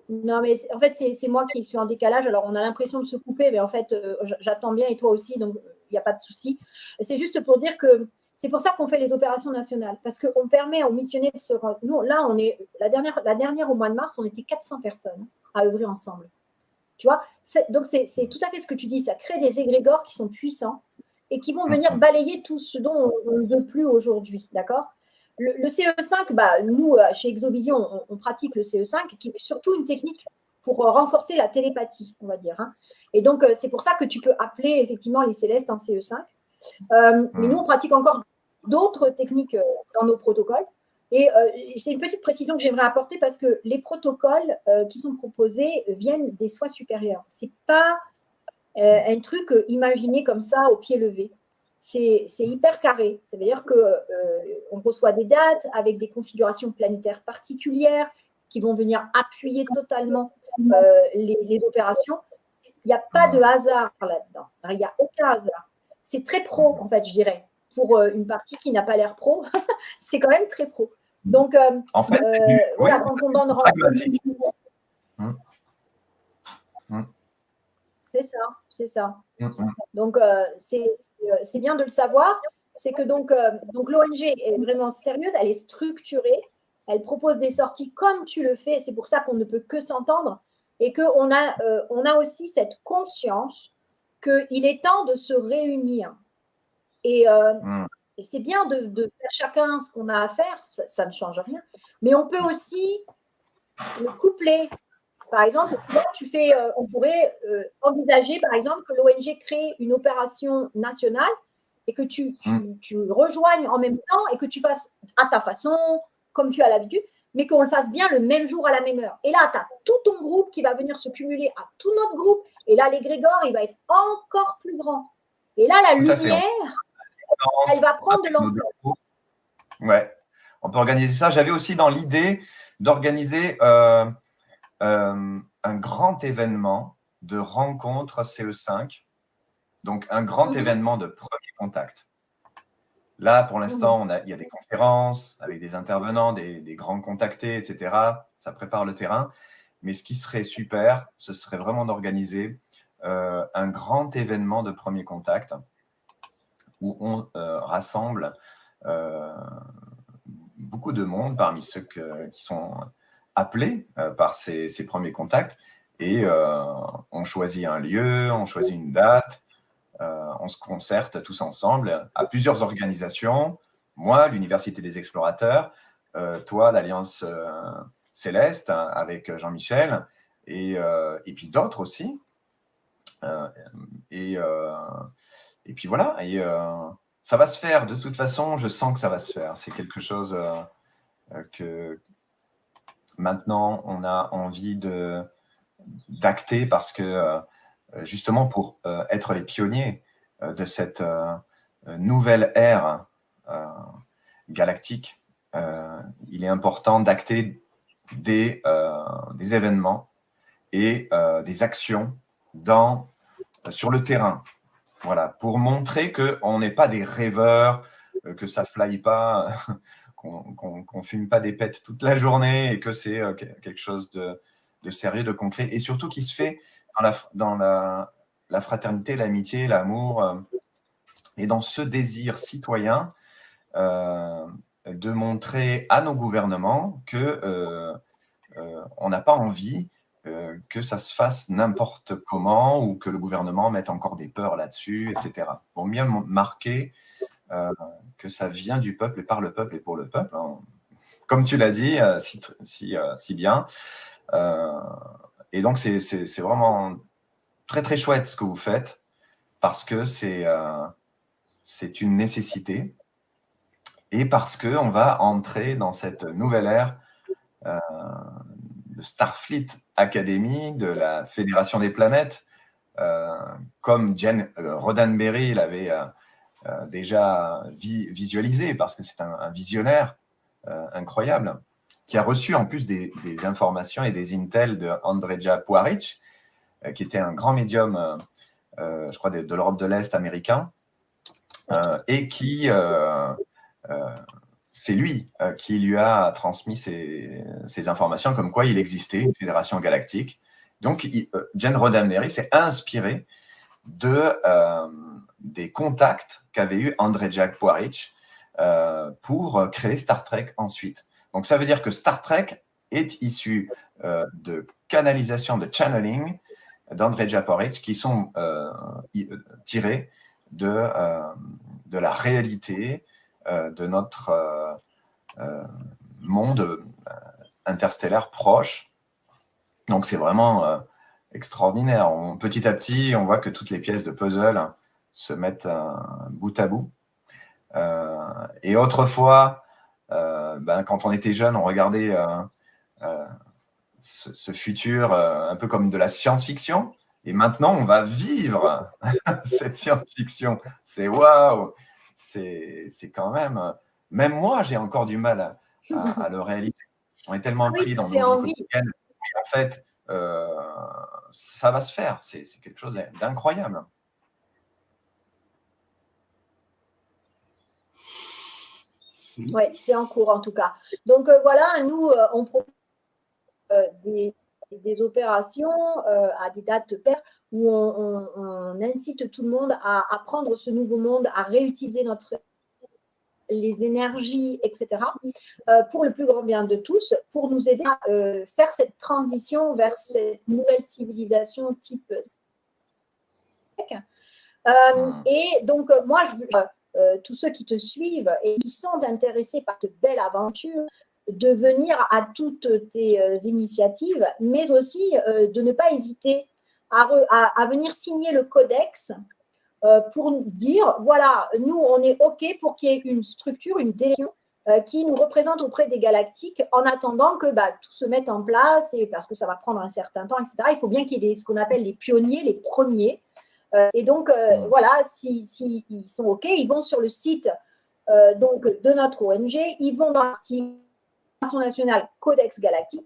Speaker 3: Non, mais en fait, c'est moi qui suis en décalage. Alors, on a l'impression de se couper, mais en fait, j'attends bien et toi aussi, donc il n'y a pas de souci. C'est juste pour dire que c'est pour ça qu'on fait les opérations nationales, parce qu'on permet aux missionnaires de se rendre. Nous, là, on est la dernière au mois de mars, on était 400 personnes à œuvrer ensemble. Tu vois, donc c'est tout à fait ce que tu dis. Ça crée des égrégores qui sont puissants et qui vont venir balayer tout ce dont on ne veut plus aujourd'hui, d'accord? Le CE5, nous, chez Exovision, on pratique le CE5, qui est surtout une technique pour renforcer la télépathie, on va dire. Hein. Et donc, c'est pour ça que tu peux appeler effectivement les célestes en CE5. Mais nous, on pratique encore d'autres techniques dans nos protocoles. Et c'est une petite précision que j'aimerais apporter parce que les protocoles qui sont proposés viennent des soins supérieurs. Ce n'est pas un truc imaginé comme ça au pied levé. C'est hyper carré. Ça veut dire qu'on reçoit des dates avec des configurations planétaires particulières qui vont venir appuyer totalement les opérations. Il n'y a pas de hasard là-dedans. Il n'y a aucun hasard. C'est très pro, en fait, je dirais. Pour une partie qui n'a pas l'air pro, c'est quand même très pro. Donc,
Speaker 1: en fait,
Speaker 3: voilà, quand on donne
Speaker 1: pragmatique.
Speaker 3: C'est ça. Donc, c'est bien de le savoir. C'est que donc l'ONG est vraiment sérieuse, elle est structurée, elle propose des sorties comme tu le fais. C'est pour ça qu'on ne peut que s'entendre et qu'on a aussi cette conscience qu'il est temps de se réunir. Et c'est bien de faire chacun ce qu'on a à faire, ça ne change rien. Mais on peut aussi le coupler. Par exemple, on pourrait envisager, par exemple, que l'ONG crée une opération nationale et que tu rejoignes en même temps et que tu fasses à ta façon, comme tu as l'habitude, mais qu'on le fasse bien le même jour à la même heure. Et là, tu as tout ton groupe qui va venir se cumuler à tout notre groupe. Et là, l'égrégore, il va être encore plus grand. Et là, la lumière, elle va prendre de l'ampleur.
Speaker 1: Ouais, on peut organiser ça. J'avais aussi dans l'idée d'organiser un grand événement de rencontre CE5, donc un grand événement de premier contact. Là, pour l'instant, il y a des conférences avec des intervenants, des grands contactés, etc. Ça prépare le terrain. Mais ce qui serait super, ce serait vraiment d'organiser un grand événement de premier contact où on rassemble beaucoup de monde parmi ceux qui sont appelés par ces premiers contacts et on choisit un lieu, on choisit une date, on se concerte tous ensemble à plusieurs organisations, moi, l'Université des Explorateurs, toi, l'Alliance Céleste avec Jean-Michel et puis d'autres aussi. Et puis voilà, et ça va se faire de toute façon, je sens que ça va se faire. C'est quelque chose que maintenant on a envie d'acter parce que justement pour être les pionniers de cette nouvelle ère galactique, il est important d'acter des événements et des actions sur le terrain. Voilà, pour montrer qu'on n'est pas des rêveurs, que ça ne fly pas, qu'on ne fume pas des pets toute la journée et que c'est quelque chose sérieux, de concret, et surtout qui se fait dans la fraternité, l'amitié, l'amour, et dans ce désir citoyen de montrer à nos gouvernements que on n'a pas envie que ça se fasse n'importe comment ou que le gouvernement mette encore des peurs là-dessus, etc. Pour bien marquer que ça vient du peuple et par le peuple et pour le peuple, hein. Comme tu l'as dit si bien. Et donc, c'est vraiment très, très chouette ce que vous faites parce que c'est une nécessité et parce qu'on va entrer dans cette nouvelle ère de Starfleet Academy, de la Fédération des planètes, comme Gene Roddenberry l'avait déjà visualisé, parce que c'est un visionnaire incroyable, qui a reçu en plus des informations et des intels de Andrija Puaric, qui était un grand médium, je crois, de l'Europe de l'Est américain, et qui... c'est lui qui lui a transmis ces informations, comme quoi il existait une fédération galactique. Donc, Gene Roddenberry s'est inspiré des contacts qu'avait eu Andrija Puaric pour créer Star Trek ensuite. Donc, ça veut dire que Star Trek est issu de canalisation, de channeling d'Andrija Puaric qui sont tirés de la réalité de notre monde interstellaire proche. Donc, c'est vraiment extraordinaire. Petit à petit, on voit que toutes les pièces de puzzle se mettent bout à bout. Et autrefois, quand on était jeune, on regardait ce futur un peu comme de la science-fiction. Et maintenant, on va vivre cette science-fiction. C'est waouh! C'est quand même... Même moi, j'ai encore du mal à le réaliser. On est tellement pris dans nos vies quotidiennes. Et en fait, ça va se faire. C'est quelque chose d'incroyable.
Speaker 3: Oui, c'est en cours en tout cas. Donc voilà, nous, on propose des opérations à des dates paires où on incite tout le monde à prendre ce nouveau monde, à réutiliser les énergies, etc., pour le plus grand bien de tous, pour nous aider à faire cette transition vers cette nouvelle civilisation type et donc, moi, tous ceux qui te suivent et qui sont intéressés par cette belle aventure, de venir à toutes tes initiatives, mais aussi de ne pas hésiter à venir signer le codex pour dire, voilà, nous, on est OK pour qu'il y ait une structure, une délégation qui nous représente auprès des galactiques en attendant que tout se mette en place, et parce que ça va prendre un certain temps, etc. Il faut bien qu'il y ait ce qu'on appelle les pionniers, les premiers. Et donc, voilà, s'ils sont OK, ils vont sur le site donc, de notre ONG, ils vont dans l'article nationale Codex Galactique,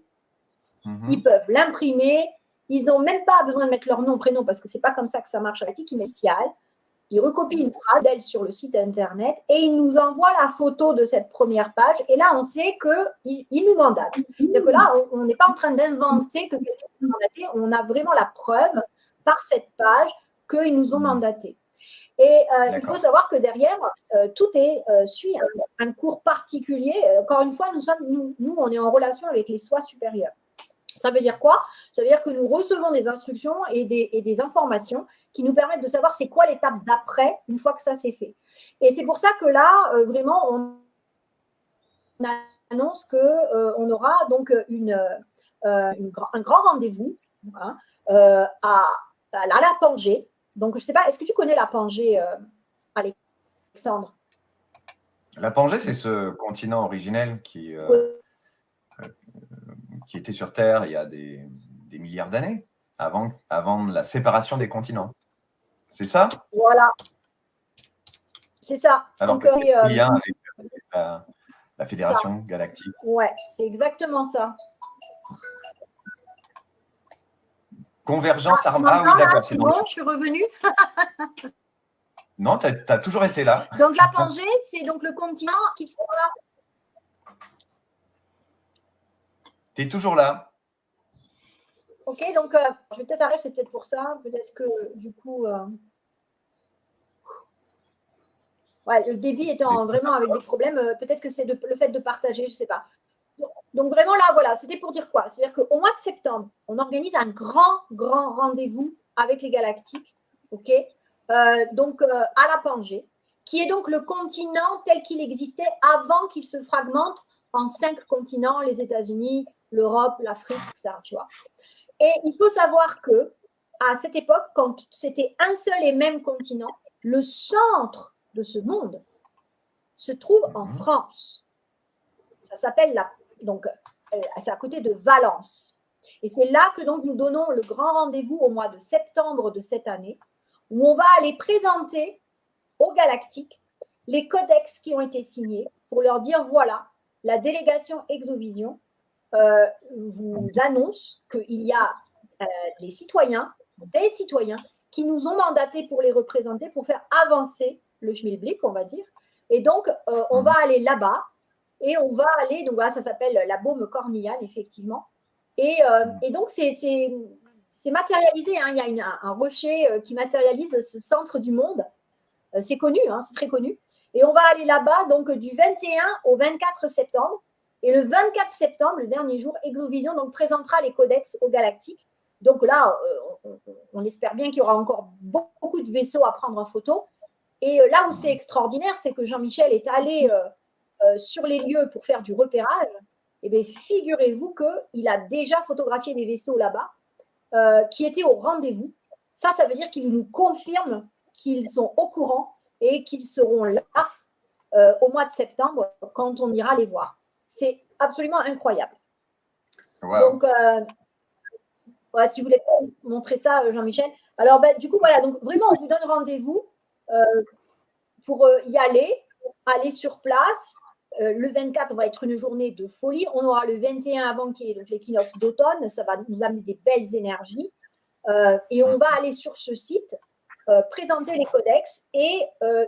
Speaker 3: ils peuvent l'imprimer, ils n'ont même pas besoin de mettre leur nom, prénom, parce que ce n'est pas comme ça que ça marche à galactique, ils recopient une phrase d'elle sur le site internet et ils nous envoient la photo de cette première page. Et là, on sait qu'ils nous mandatent. C'est-à-dire que là, on n'est pas en train d'inventer que quelqu'un nous a mandaté, on a vraiment la preuve par cette page qu'ils nous ont mandatés. Et il faut savoir que derrière, tout suit un cours particulier. Encore une fois, nous, on est en relation avec les soi supérieurs. Ça veut dire quoi? Ça veut dire que nous recevons des instructions et des informations qui nous permettent de savoir c'est quoi l'étape d'après une fois que ça s'est fait. Et c'est pour ça que là, vraiment, on annonce qu'on aura donc un grand rendez-vous à la Pangée. Donc, je ne sais pas, est-ce que tu connais la Pangée, Alexandre?
Speaker 1: La Pangée, c'est ce continent originel qui était sur Terre il y a des milliards d'années, avant la séparation des continents. C'est ça?
Speaker 3: Voilà. C'est ça.
Speaker 1: Alors que c'est un lien avec la Fédération galactique.
Speaker 3: Ouais, c'est exactement ça.
Speaker 1: Convergence armée. Ah oui, d'accord.
Speaker 3: C'est bon, je suis revenue.
Speaker 1: Non, tu as toujours été là.
Speaker 3: Donc la Pangée, c'est donc le continent qui sera là.
Speaker 1: Tu es toujours là.
Speaker 3: Ok, donc je vais peut-être arrêter, c'est peut-être pour ça. Peut-être que du coup, ouais, le débit étant vraiment avec des problèmes, peut-être que c'est le fait de partager, je ne sais pas. Donc vraiment là, voilà, c'était pour dire quoi? C'est-à-dire qu'au mois de septembre, on organise un grand rendez-vous avec les Galactiques, ok? Donc à la Pangée, qui est donc le continent tel qu'il existait avant qu'il se fragmente en 5 continents, les États-Unis, l'Europe, l'Afrique, ça, tu vois. Et il faut savoir que à cette époque, quand c'était un seul et même continent, le centre de ce monde se trouve en France. Ça s'appelle donc c'est à côté de Valence. Et c'est là que donc nous donnons le grand rendez-vous au mois de septembre de cette année, où on va aller présenter aux Galactiques les codex qui ont été signés pour leur dire voilà, la délégation Exovision vous annonce qu'il y a des citoyens qui nous ont mandatés pour les représenter, pour faire avancer le schmilblick, on va dire. Et donc, on va aller là-bas et on va aller, donc voilà, ça s'appelle la baume cornillane, effectivement. Et donc, c'est matérialisé, hein. Il y a un rocher qui matérialise ce centre du monde. C'est connu, hein, c'est très connu. Et on va aller là-bas, donc du 21 au 24 septembre. Et le 24 septembre, le dernier jour, Exovision donc, présentera les codex aux Galactiques. Donc là, on espère bien qu'il y aura encore beaucoup de vaisseaux à prendre en photo. Et là où c'est extraordinaire, c'est que Jean-Michel est allé sur les lieux pour faire du repérage. Et bien, figurez-vous qu'il a déjà photographié des vaisseaux là-bas qui étaient au rendez-vous. Ça veut dire qu'il nous confirme qu'ils sont au courant et qu'ils seront là au mois de septembre quand on ira les voir. C'est absolument incroyable. Wow. Donc, voilà, si vous voulez montrer ça, Jean-Michel. Alors, du coup, voilà, donc vraiment, on vous donne rendez-vous pour y aller sur place. Le 24 va être une journée de folie. On aura le 21 avant qui est donc l'équinoxe d'automne. Ça va nous amener des belles énergies. Et on va aller sur ce site présenter les codex et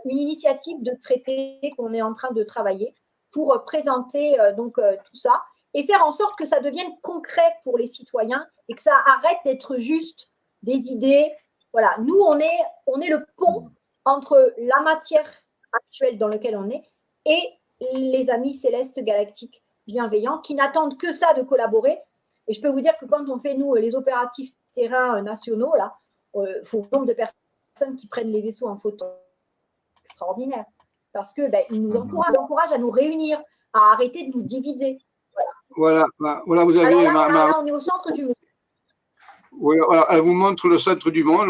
Speaker 3: une initiative de traité qu'on est en train de travailler pour présenter tout ça et faire en sorte que ça devienne concret pour les citoyens et que ça arrête d'être juste des idées. Voilà, nous, on est le pont entre la matière actuelle dans laquelle on est et les amis célestes galactiques bienveillants qui n'attendent que ça de collaborer. Et je peux vous dire que quand on fait, nous, les opératifs terrains nationaux, là, il faut nombre de personnes qui prennent les vaisseaux en photo extraordinaire parce que ils nous encouragent à nous réunir, à arrêter de nous diviser.
Speaker 2: Voilà, vous avez.
Speaker 3: Alors là, on est au centre du monde.
Speaker 2: Oui, alors, elle vous montre le centre du monde,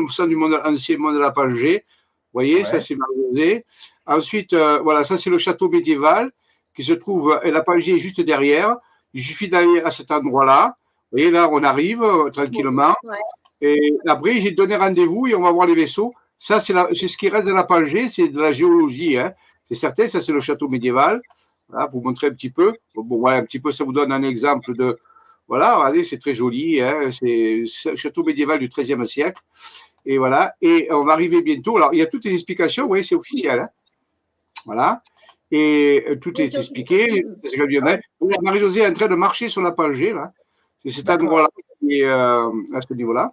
Speaker 2: anciennement de la Pangée. Vous voyez, ça c'est Marie-Josée. Ensuite, voilà, ça c'est le château médiéval qui se trouve, et la Pangée est juste derrière. Il suffit d'aller à cet endroit-là. Vous voyez, là, on arrive tranquillement. Ouais. Et après, j'ai donné rendez-vous et on va voir les vaisseaux. Ça, c'est ce qui reste de la Pangée, c'est de la géologie. Hein. C'est certain, ça c'est le château médiéval. Voilà, pour vous montrer un petit peu. Bon, voilà, un petit peu, ça vous donne un exemple de. Voilà, regardez, c'est très joli. Hein. C'est un château médiéval du XIIIe siècle. Et voilà. Et on va arriver bientôt. Alors, il y a toutes les explications. Vous voyez, c'est officiel. Hein. Voilà. Et tout est expliqué. Marie-Josée est en train de marcher sur la Pangée, là. C'est cet endroit-là qui est à ce niveau-là.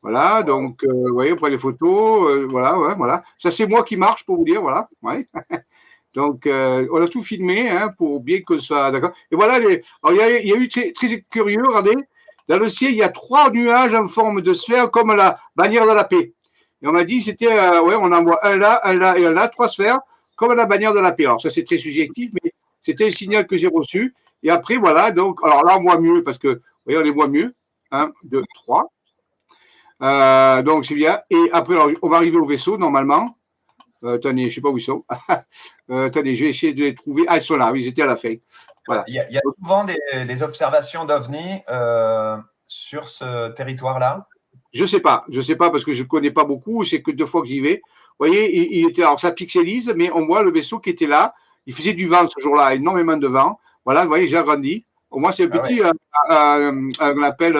Speaker 2: Voilà, donc, vous voyez, on prend les photos. Voilà. Ça, c'est moi qui marche, pour vous dire. Voilà. Ouais. Donc, on a tout filmé hein, pour bien que ça. D'accord. Et voilà, il y a eu très, très curieux, regardez. Dans le ciel, il y a 3 nuages en forme de sphère, comme la bannière de la paix. Et on m'a dit, c'était, on en voit un là et un là, 3 sphères, comme la bannière de la paix. Alors, ça, c'est très subjectif, mais c'était le signal que j'ai reçu. Et après, voilà, donc, alors là, on voit mieux, parce que, vous voyez, on les voit mieux. 1, 2, 3. Donc, c'est bien. Et après, alors, on va arriver au vaisseau, normalement. Attendez, je ne sais pas où ils sont. Attendez, je vais essayer de les trouver. Ah, ils sont là, ils étaient à la fin. Voilà.
Speaker 1: Il y a souvent des observations d'OVNI sur ce territoire-là?
Speaker 2: Je ne sais pas parce que je ne connais pas beaucoup. C'est que 2 fois que j'y vais. Vous voyez, il était, alors ça pixelise, mais on voit le vaisseau qui était là. Il faisait du vent ce jour-là, énormément de vent. Voilà, vous voyez, j'ai agrandi. Au moins, c'est un petit, on appelle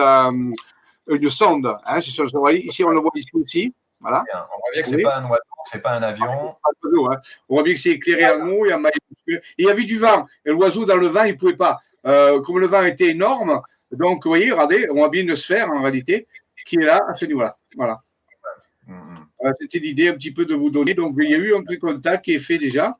Speaker 2: une sonde. Hein, vous voyez, ici, on le voit ici aussi. Voilà.
Speaker 1: On voit bien que ce n'est pas un oiseau, ce n'est pas un avion.
Speaker 2: On voit bien que c'est éclairé en eau, il y a un maillot. Et il y avait du vent. Et l'oiseau, dans le vent, il ne pouvait pas. Comme le vent était énorme, Donc, vous voyez, regardez, on a bien une sphère en réalité qui est là à ce niveau-là. Voilà. C'était l'idée un petit peu de vous donner. Donc, il y a eu un pré-contact qui est fait déjà.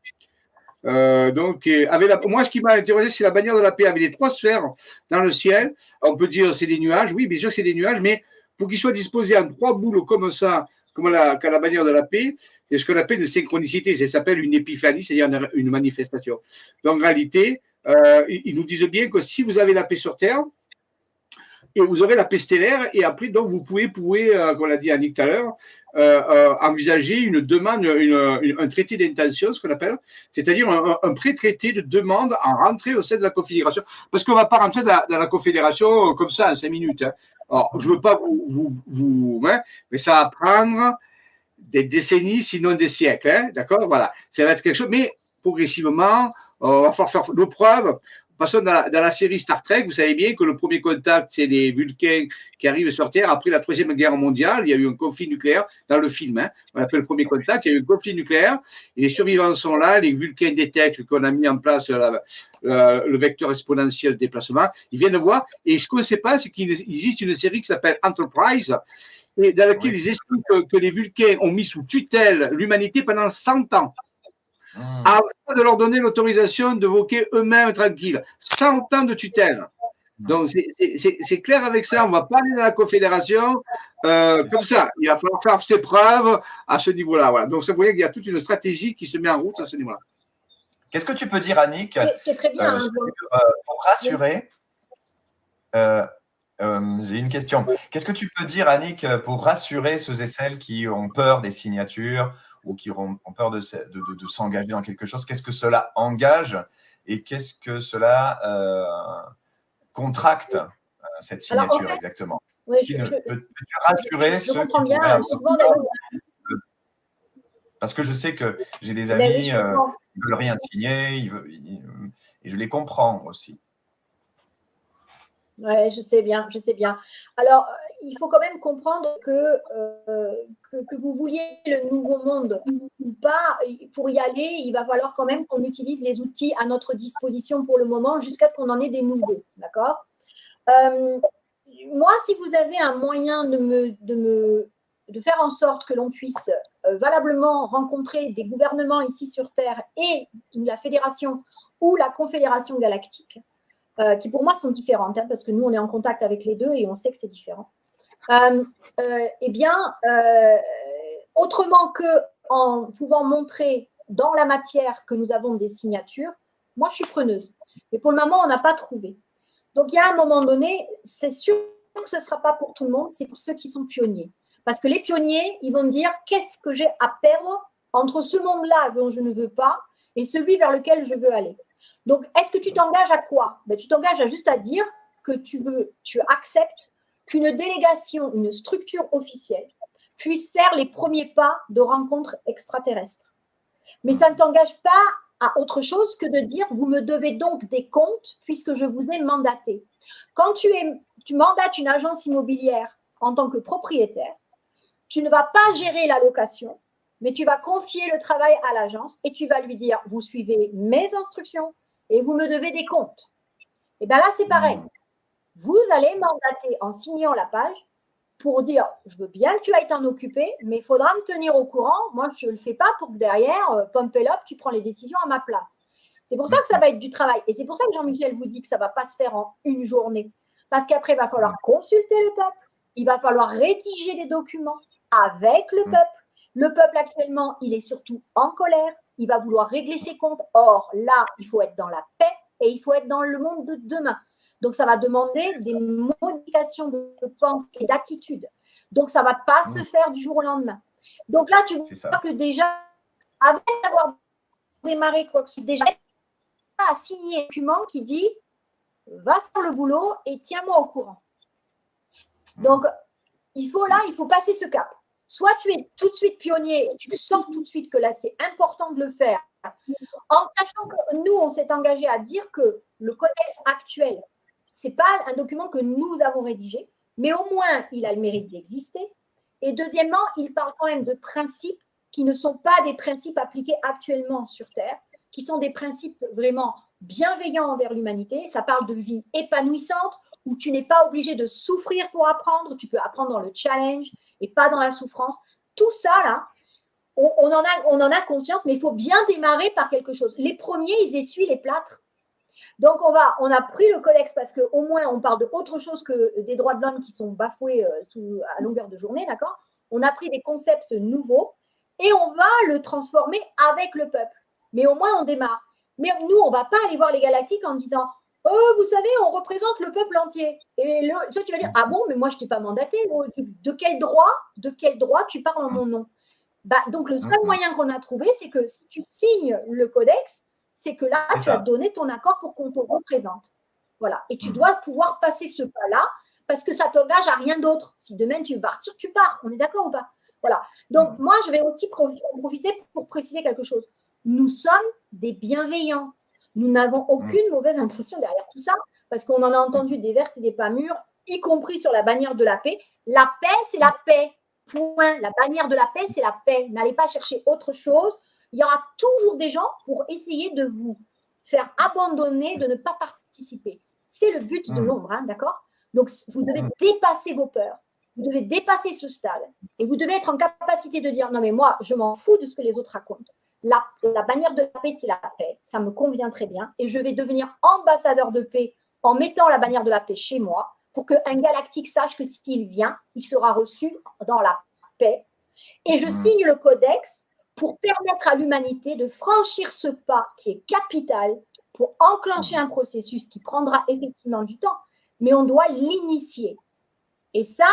Speaker 2: Moi, ce qui m'a intéressé, c'est la bannière de la paix avec les 3 sphères dans le ciel. On peut dire c'est des nuages. Oui, bien sûr, c'est des nuages, mais pour qu'ils soient disposés en 3 boules comme ça, comme la bannière de la paix, c'est ce qu'on appelle une synchronicité. Ça s'appelle une épiphanie, c'est-à-dire une manifestation. Donc, en réalité, ils nous disent bien que si vous avez la paix sur Terre, et vous aurez la paix stellaire, et après, donc, vous pouvez comme l'a dit Annick tout à l'heure, envisager une demande, un traité d'intention, ce qu'on appelle, c'est-à-dire un pré-traité de demande en rentrée au sein de la Confédération. Parce qu'on ne va pas rentrer dans la Confédération comme ça en 5 minutes. Hein. Alors, je ne veux pas mais ça va prendre des décennies, sinon des siècles. Hein, d'accord. Voilà. Ça va être quelque chose, mais progressivement, on va falloir faire nos preuves. De toute façon, dans la série Star Trek, vous savez bien que le premier contact, c'est les Vulcains qui arrivent sur Terre. Après la Troisième Guerre mondiale, il y a eu un conflit nucléaire dans le film. Hein, on l'appelle le premier contact. Il y a eu un conflit nucléaire. Et les survivants sont là. Les Vulcains détectent qu'on a mis en place le vecteur exponentiel de déplacement. Ils viennent voir. Et ce qu'on ne sait pas, c'est qu'il existe une série qui s'appelle Enterprise, et dans laquelle ils expliquent que les Vulcains ont mis sous tutelle l'humanité pendant 100 ans. Avant de leur donner l'autorisation de voquer eux-mêmes tranquilles. 100 ans de tutelle. Donc, c'est clair avec ça. On ne va pas aller dans la Confédération comme ça. Il va falloir faire ses preuves à ce niveau-là. Voilà. Donc, vous voyez qu'il y a toute une stratégie qui se met en route à ce niveau-là.
Speaker 1: Qu'est-ce que tu peux dire, Annick,
Speaker 3: ce qui est très bien,
Speaker 1: pour rassurer j'ai une question. Qu'est-ce que tu peux dire, Annick, pour rassurer ceux et celles qui ont peur des signatures ou qui ont peur de s'engager dans quelque chose? Qu'est-ce que cela engage et qu'est-ce que cela contracte, cette signature? Alors, en fait, exactement? Peux-tu rassurer ceux qui
Speaker 3: bien, souvent,
Speaker 1: parce que je sais que j'ai des amis qui ne veulent rien signer et je les comprends aussi.
Speaker 3: Oui, je sais bien, je sais bien. Alors, il faut quand même comprendre que vous vouliez le nouveau monde ou pas, pour y aller, il va falloir quand même qu'on utilise les outils à notre disposition pour le moment jusqu'à ce qu'on en ait des nouveaux, d'accord? Moi, si vous avez un moyen de faire en sorte que l'on puisse valablement rencontrer des gouvernements ici sur Terre et la Fédération ou la Confédération galactique, qui pour moi sont différentes, hein, parce que nous, on est en contact avec les deux et on sait que c'est différent. Autrement qu'en pouvant montrer dans la matière que nous avons des signatures, moi, je suis preneuse. Mais pour le moment, on n'a pas trouvé. Donc, il y a un moment donné, c'est sûr que ce ne sera pas pour tout le monde, c'est pour ceux qui sont pionniers. Parce que les pionniers, ils vont me dire, qu'est-ce que j'ai à perdre entre ce monde-là dont je ne veux pas et celui vers lequel je veux aller? Donc, est-ce que tu t'engages à quoi? Tu t'engages juste à dire que tu acceptes qu'une délégation, une structure officielle puisse faire les premiers pas de rencontres extraterrestres. Mais ça ne t'engage pas à autre chose que de dire, vous me devez donc des comptes puisque je vous ai mandaté. Quand tu mandates une agence immobilière en tant que propriétaire, tu ne vas pas gérer la location, mais tu vas confier le travail à l'agence et tu vas lui dire, vous suivez mes instructions, et vous me devez des comptes. Et bien là, c'est pareil. Vous allez mandater en signant la page pour dire, je veux bien que tu ailles t'en occuper, mais il faudra me tenir au courant. Moi, je ne le fais pas pour que derrière, pump it up, tu prends les décisions à ma place. C'est pour ça que ça va être du travail. Et c'est pour ça que Jean-Michel vous dit que ça ne va pas se faire en une journée. Parce qu'après, il va falloir consulter le peuple. Il va falloir rédiger des documents avec le peuple. Le peuple, actuellement, il est surtout en colère. Il va vouloir régler ses comptes. Or, là, il faut être dans la paix et il faut être dans le monde de demain. Donc, ça va demander des modifications de pensée et d'attitude. Donc, ça ne va pas se faire du jour au lendemain. Donc là, tu vois que déjà, avant d'avoir démarré quoi que ce soit, déjà à signer un document qui dit « va faire le boulot et tiens-moi au courant ». Donc, il faut passer ce cap. Soit tu es tout de suite pionnier, tu sens tout de suite que là, c'est important de le faire, en sachant que nous, on s'est engagé à dire que le codex actuel, ce n'est pas un document que nous avons rédigé, mais au moins, il a le mérite d'exister. Et deuxièmement, il parle quand même de principes qui ne sont pas des principes appliqués actuellement sur Terre, qui sont des principes vraiment bienveillants envers l'humanité. Ça parle de vie épanouissante, où tu n'es pas obligé de souffrir pour apprendre, tu peux apprendre dans le challenge et pas dans la souffrance. Tout ça, là, on en a conscience, mais il faut bien démarrer par quelque chose. Les premiers, ils essuient les plâtres. Donc, on a pris le codex parce qu'au moins, on parle d'autre chose que des droits de l'homme qui sont bafoués à longueur de journée, d'accord? On a pris des concepts nouveaux et on va le transformer avec le peuple. Mais au moins, on démarre. Mais nous, on ne va pas aller voir les galactiques en disant « Oh, vous savez, on représente le peuple entier. » Et toi, tu vas dire « Ah bon, mais moi, je ne t'ai pas mandaté. De quel droit tu parles en mon nom ?» Donc, le seul moyen qu'on a trouvé, c'est que si tu signes le codex, c'est que là, tu as donné ton accord pour qu'on te représente. Voilà. Et tu dois pouvoir passer ce pas-là parce que ça t'engage à rien d'autre. Si demain tu veux partir, tu pars. On est d'accord ou pas? Voilà. Donc, moi, je vais aussi profiter pour préciser quelque chose. Nous sommes des bienveillants. Nous n'avons aucune mauvaise intention derrière tout ça parce qu'on en a entendu des vertes et des pas mûres, y compris sur la bannière de la paix. La paix, c'est la paix. Point. La bannière de la paix, c'est la paix. N'allez pas chercher autre chose. Il y aura toujours des gens pour essayer de vous faire abandonner, de ne pas participer. C'est le but de l'ombre, hein, d'accord? Donc, vous devez dépasser vos peurs. Vous devez dépasser ce stade. Et vous devez être en capacité de dire, non, mais moi, je m'en fous de ce que les autres racontent. La bannière de la paix, c'est la paix. Ça me convient très bien. Et je vais devenir ambassadeur de paix en mettant la bannière de la paix chez moi pour qu'un galactique sache que s'il vient, il sera reçu dans la paix. Et je signe le codex pour permettre à l'humanité de franchir ce pas qui est capital pour enclencher un processus qui prendra effectivement du temps, mais on doit l'initier. Et ça,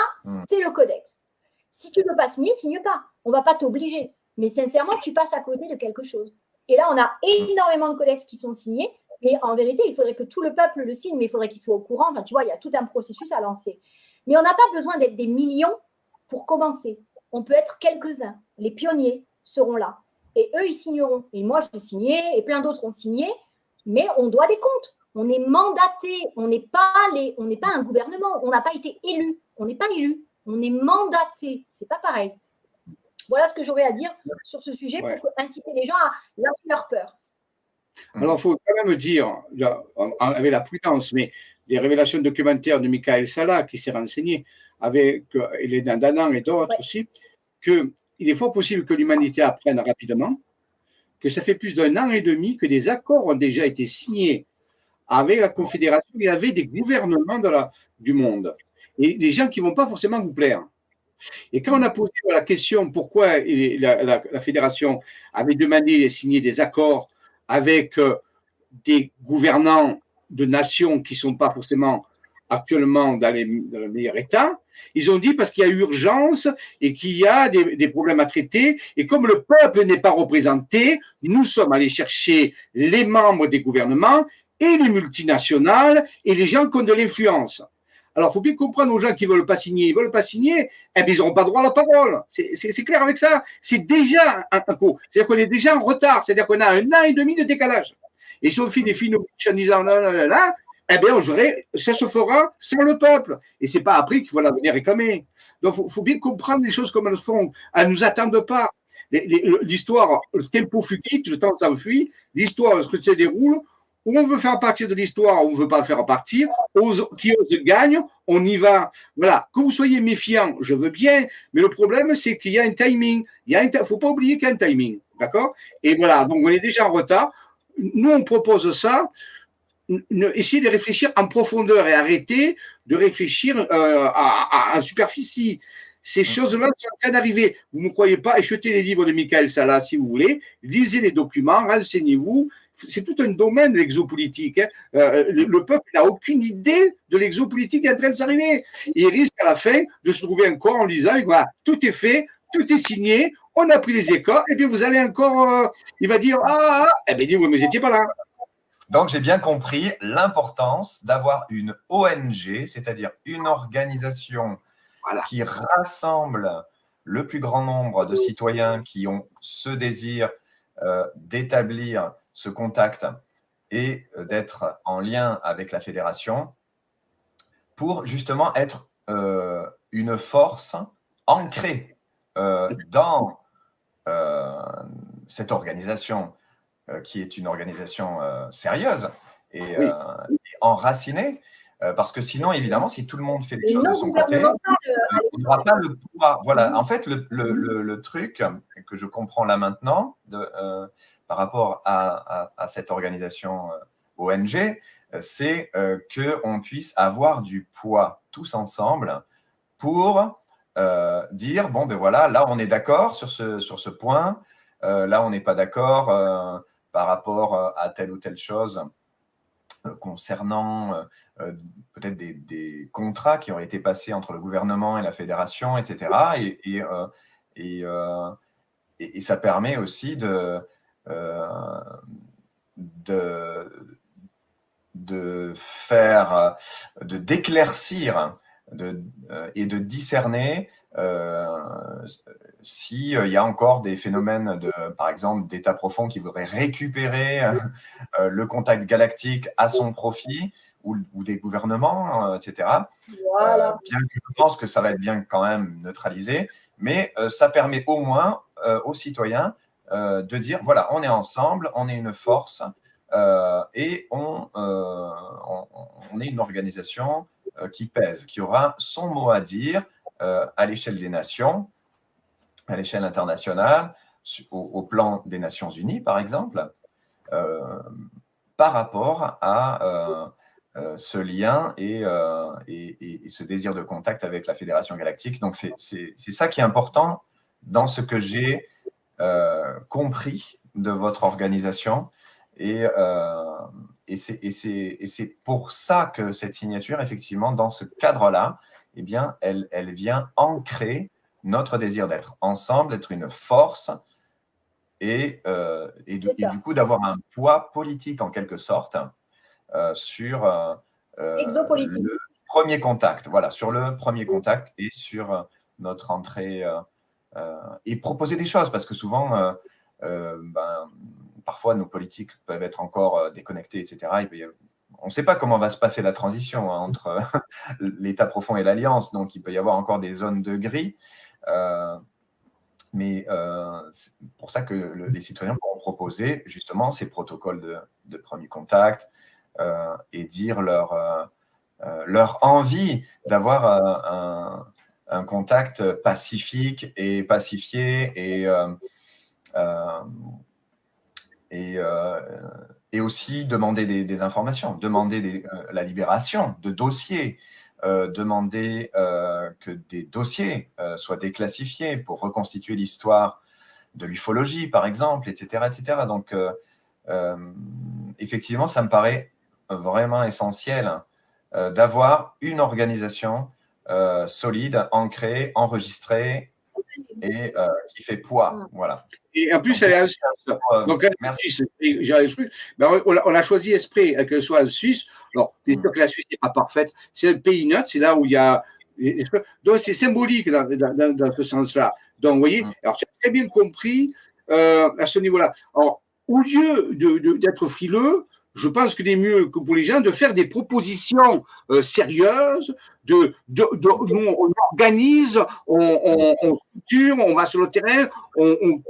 Speaker 3: c'est le codex. Si tu ne veux pas signer, signe pas. On ne va pas t'obliger. Mais sincèrement, tu passes à côté de quelque chose. Et là, on a énormément de codex qui sont signés, mais en vérité, il faudrait que tout le peuple le signe, mais il faudrait qu'il soit au courant. Enfin, tu vois, il y a tout un processus à lancer. Mais on n'a pas besoin d'être des millions pour commencer. On peut être quelques-uns. Les pionniers seront là. Et eux, ils signeront. Et moi, je vais signer, et plein d'autres ont signé, mais on doit des comptes. On est mandaté. On n'est pas un gouvernement. On n'a pas été élu. On n'est pas élu. On est mandaté. C'est pas pareil. Voilà ce que j'aurais à dire sur ce sujet pour inciter les gens à lâcher leur peur.
Speaker 2: Alors, il faut quand même dire, avec la prudence, mais les révélations documentaires de Michael Sala, qui s'est renseigné, avec Elena Danan et d'autres aussi, qu'il est fort possible que l'humanité apprenne rapidement, que ça fait plus d'1 an et demi que des accords ont déjà été signés avec la Confédération et avec des gouvernements du monde. Et des gens qui ne vont pas forcément vous plaire. Et quand on a posé la question pourquoi la Fédération avait demandé de signer des accords avec des gouvernants de nations qui ne sont pas forcément actuellement dans le meilleur état, ils ont dit parce qu'il y a urgence et qu'il y a des problèmes à traiter. Et comme le peuple n'est pas représenté, nous sommes allés chercher les membres des gouvernements et les multinationales et les gens qui ont de l'influence. Alors, il faut bien comprendre aux gens qui ne veulent pas signer. Ils ne veulent pas signer, eh bien, ils n'auront pas droit à la parole. C'est clair avec ça. C'est déjà un coup. C'est-à-dire qu'on est déjà en retard. C'est-à-dire qu'on a 1 an et demi de décalage. Et si on fait des films en disant là, eh bien, ça se fera sans le peuple. Et ce n'est pas après qu'il faut la venir réclamer. Donc, il faut bien comprendre les choses comme elles font. Elles ne nous attendent pas. L'histoire, le tempo fuit, le temps s'enfuit. L'histoire, ce que se déroule, où on veut faire partir de l'histoire, on ne veut pas faire partir, qui ose gagne, on y va. Voilà, que vous soyez méfiant, je veux bien, mais le problème, c'est qu'il y a un timing. Il ne faut pas oublier qu'il y a un timing, d'accord? Et voilà, donc on est déjà en retard. Nous, on propose ça. Essayez de réfléchir en profondeur et arrêter de réfléchir en superficie. Ces choses-là sont en train d'arriver. Vous ne me croyez pas, achetez les livres de Michael Sala si vous voulez, lisez les documents, renseignez-vous. C'est tout un domaine de l'exopolitique. Hein. Le peuple n'a aucune idée de l'exopolitique qui est en train de s'arriver. Il risque à la fin de se trouver encore en lisant, voilà, tout est fait, tout est signé, on a pris les écarts, et puis vous allez encore, il va dire, eh bien, dis-moi, mais vous n'étiez pas là.
Speaker 1: Donc, j'ai bien compris l'importance d'avoir une ONG, c'est-à-dire une organisation qui rassemble le plus grand nombre de citoyens qui ont ce désir d'établir ce contact et d'être en lien avec la fédération pour justement être une force ancrée dans cette organisation qui est une organisation sérieuse et enracinée Parce que sinon, évidemment, si tout le monde fait les
Speaker 3: Et
Speaker 1: choses de
Speaker 3: non
Speaker 1: son côté,
Speaker 3: gouvernemental,
Speaker 1: on n'aura pas le pouvoir. Voilà, en fait, le truc que je comprends là maintenant par rapport à cette organisation ONG, c'est qu'on puisse avoir du poids tous ensemble pour dire, bon, ben voilà, là, on est d'accord sur ce point, là, on n'est pas d'accord par rapport à telle ou telle chose concernant peut-être des contrats qui ont été passés entre le gouvernement et la fédération, etc. Et ça permet aussi d'éclaircir et de discerner s'il y a encore des phénomènes par exemple, d'état profond qui voudraient récupérer le contact galactique à son profit ou des gouvernements, etc.
Speaker 3: voilà.
Speaker 1: Bien que je pense que ça va être bien quand même neutralisé, mais ça permet au moins aux citoyens de dire, voilà, on est ensemble, on est une force et on est une organisation qui pèse, qui aura son mot à dire à l'échelle des nations, à l'échelle internationale, au plan des Nations Unies, par exemple, par rapport à ce lien et ce désir de contact avec la Fédération Galactique. Donc, c'est ça qui est important dans ce que j'ai compris de votre organisation. Et c'est pour ça que cette signature, effectivement, dans ce cadre-là, eh bien, elle vient ancrer notre désir d'être ensemble, d'être une force et du coup d'avoir un poids politique en quelque sorte sur
Speaker 3: Exopolitique.
Speaker 1: le premier contact. Voilà, sur le premier contact et sur notre entrée et proposer des choses parce que souvent, parfois nos politiques peuvent être encore déconnectés, etc. On ne sait pas comment va se passer la transition entre l'état profond et l'alliance, donc il peut y avoir encore des zones de gris. Mais c'est pour ça que les citoyens pourront proposer justement ces protocoles de premier contact et dire leur envie d'avoir un contact pacifique et pacifié et aussi demander des informations, demander la libération de dossiers, demander que des dossiers soient déclassifiés pour reconstituer l'histoire de l'ufologie, par exemple, etc. etc. Donc, effectivement, ça me paraît vraiment essentiel d'avoir une organisation solide, ancrée, enregistrée et qui fait poids. Voilà.
Speaker 2: Et en plus, elle est en Suisse. Donc, elle est en Suisse. On a choisi exprès qu'elle soit en Suisse. Alors, bien sûr que la Suisse n'est pas parfaite. C'est un pays neutre. C'est là où il y a. Donc, c'est symbolique dans ce sens-là. Donc, vous voyez, alors, j'ai très bien compris à ce niveau-là. Alors, au lieu d'être frileux, je pense qu'il est mieux que pour les gens de faire des propositions sérieuses. Nous, on organise, on structure, on va sur le terrain,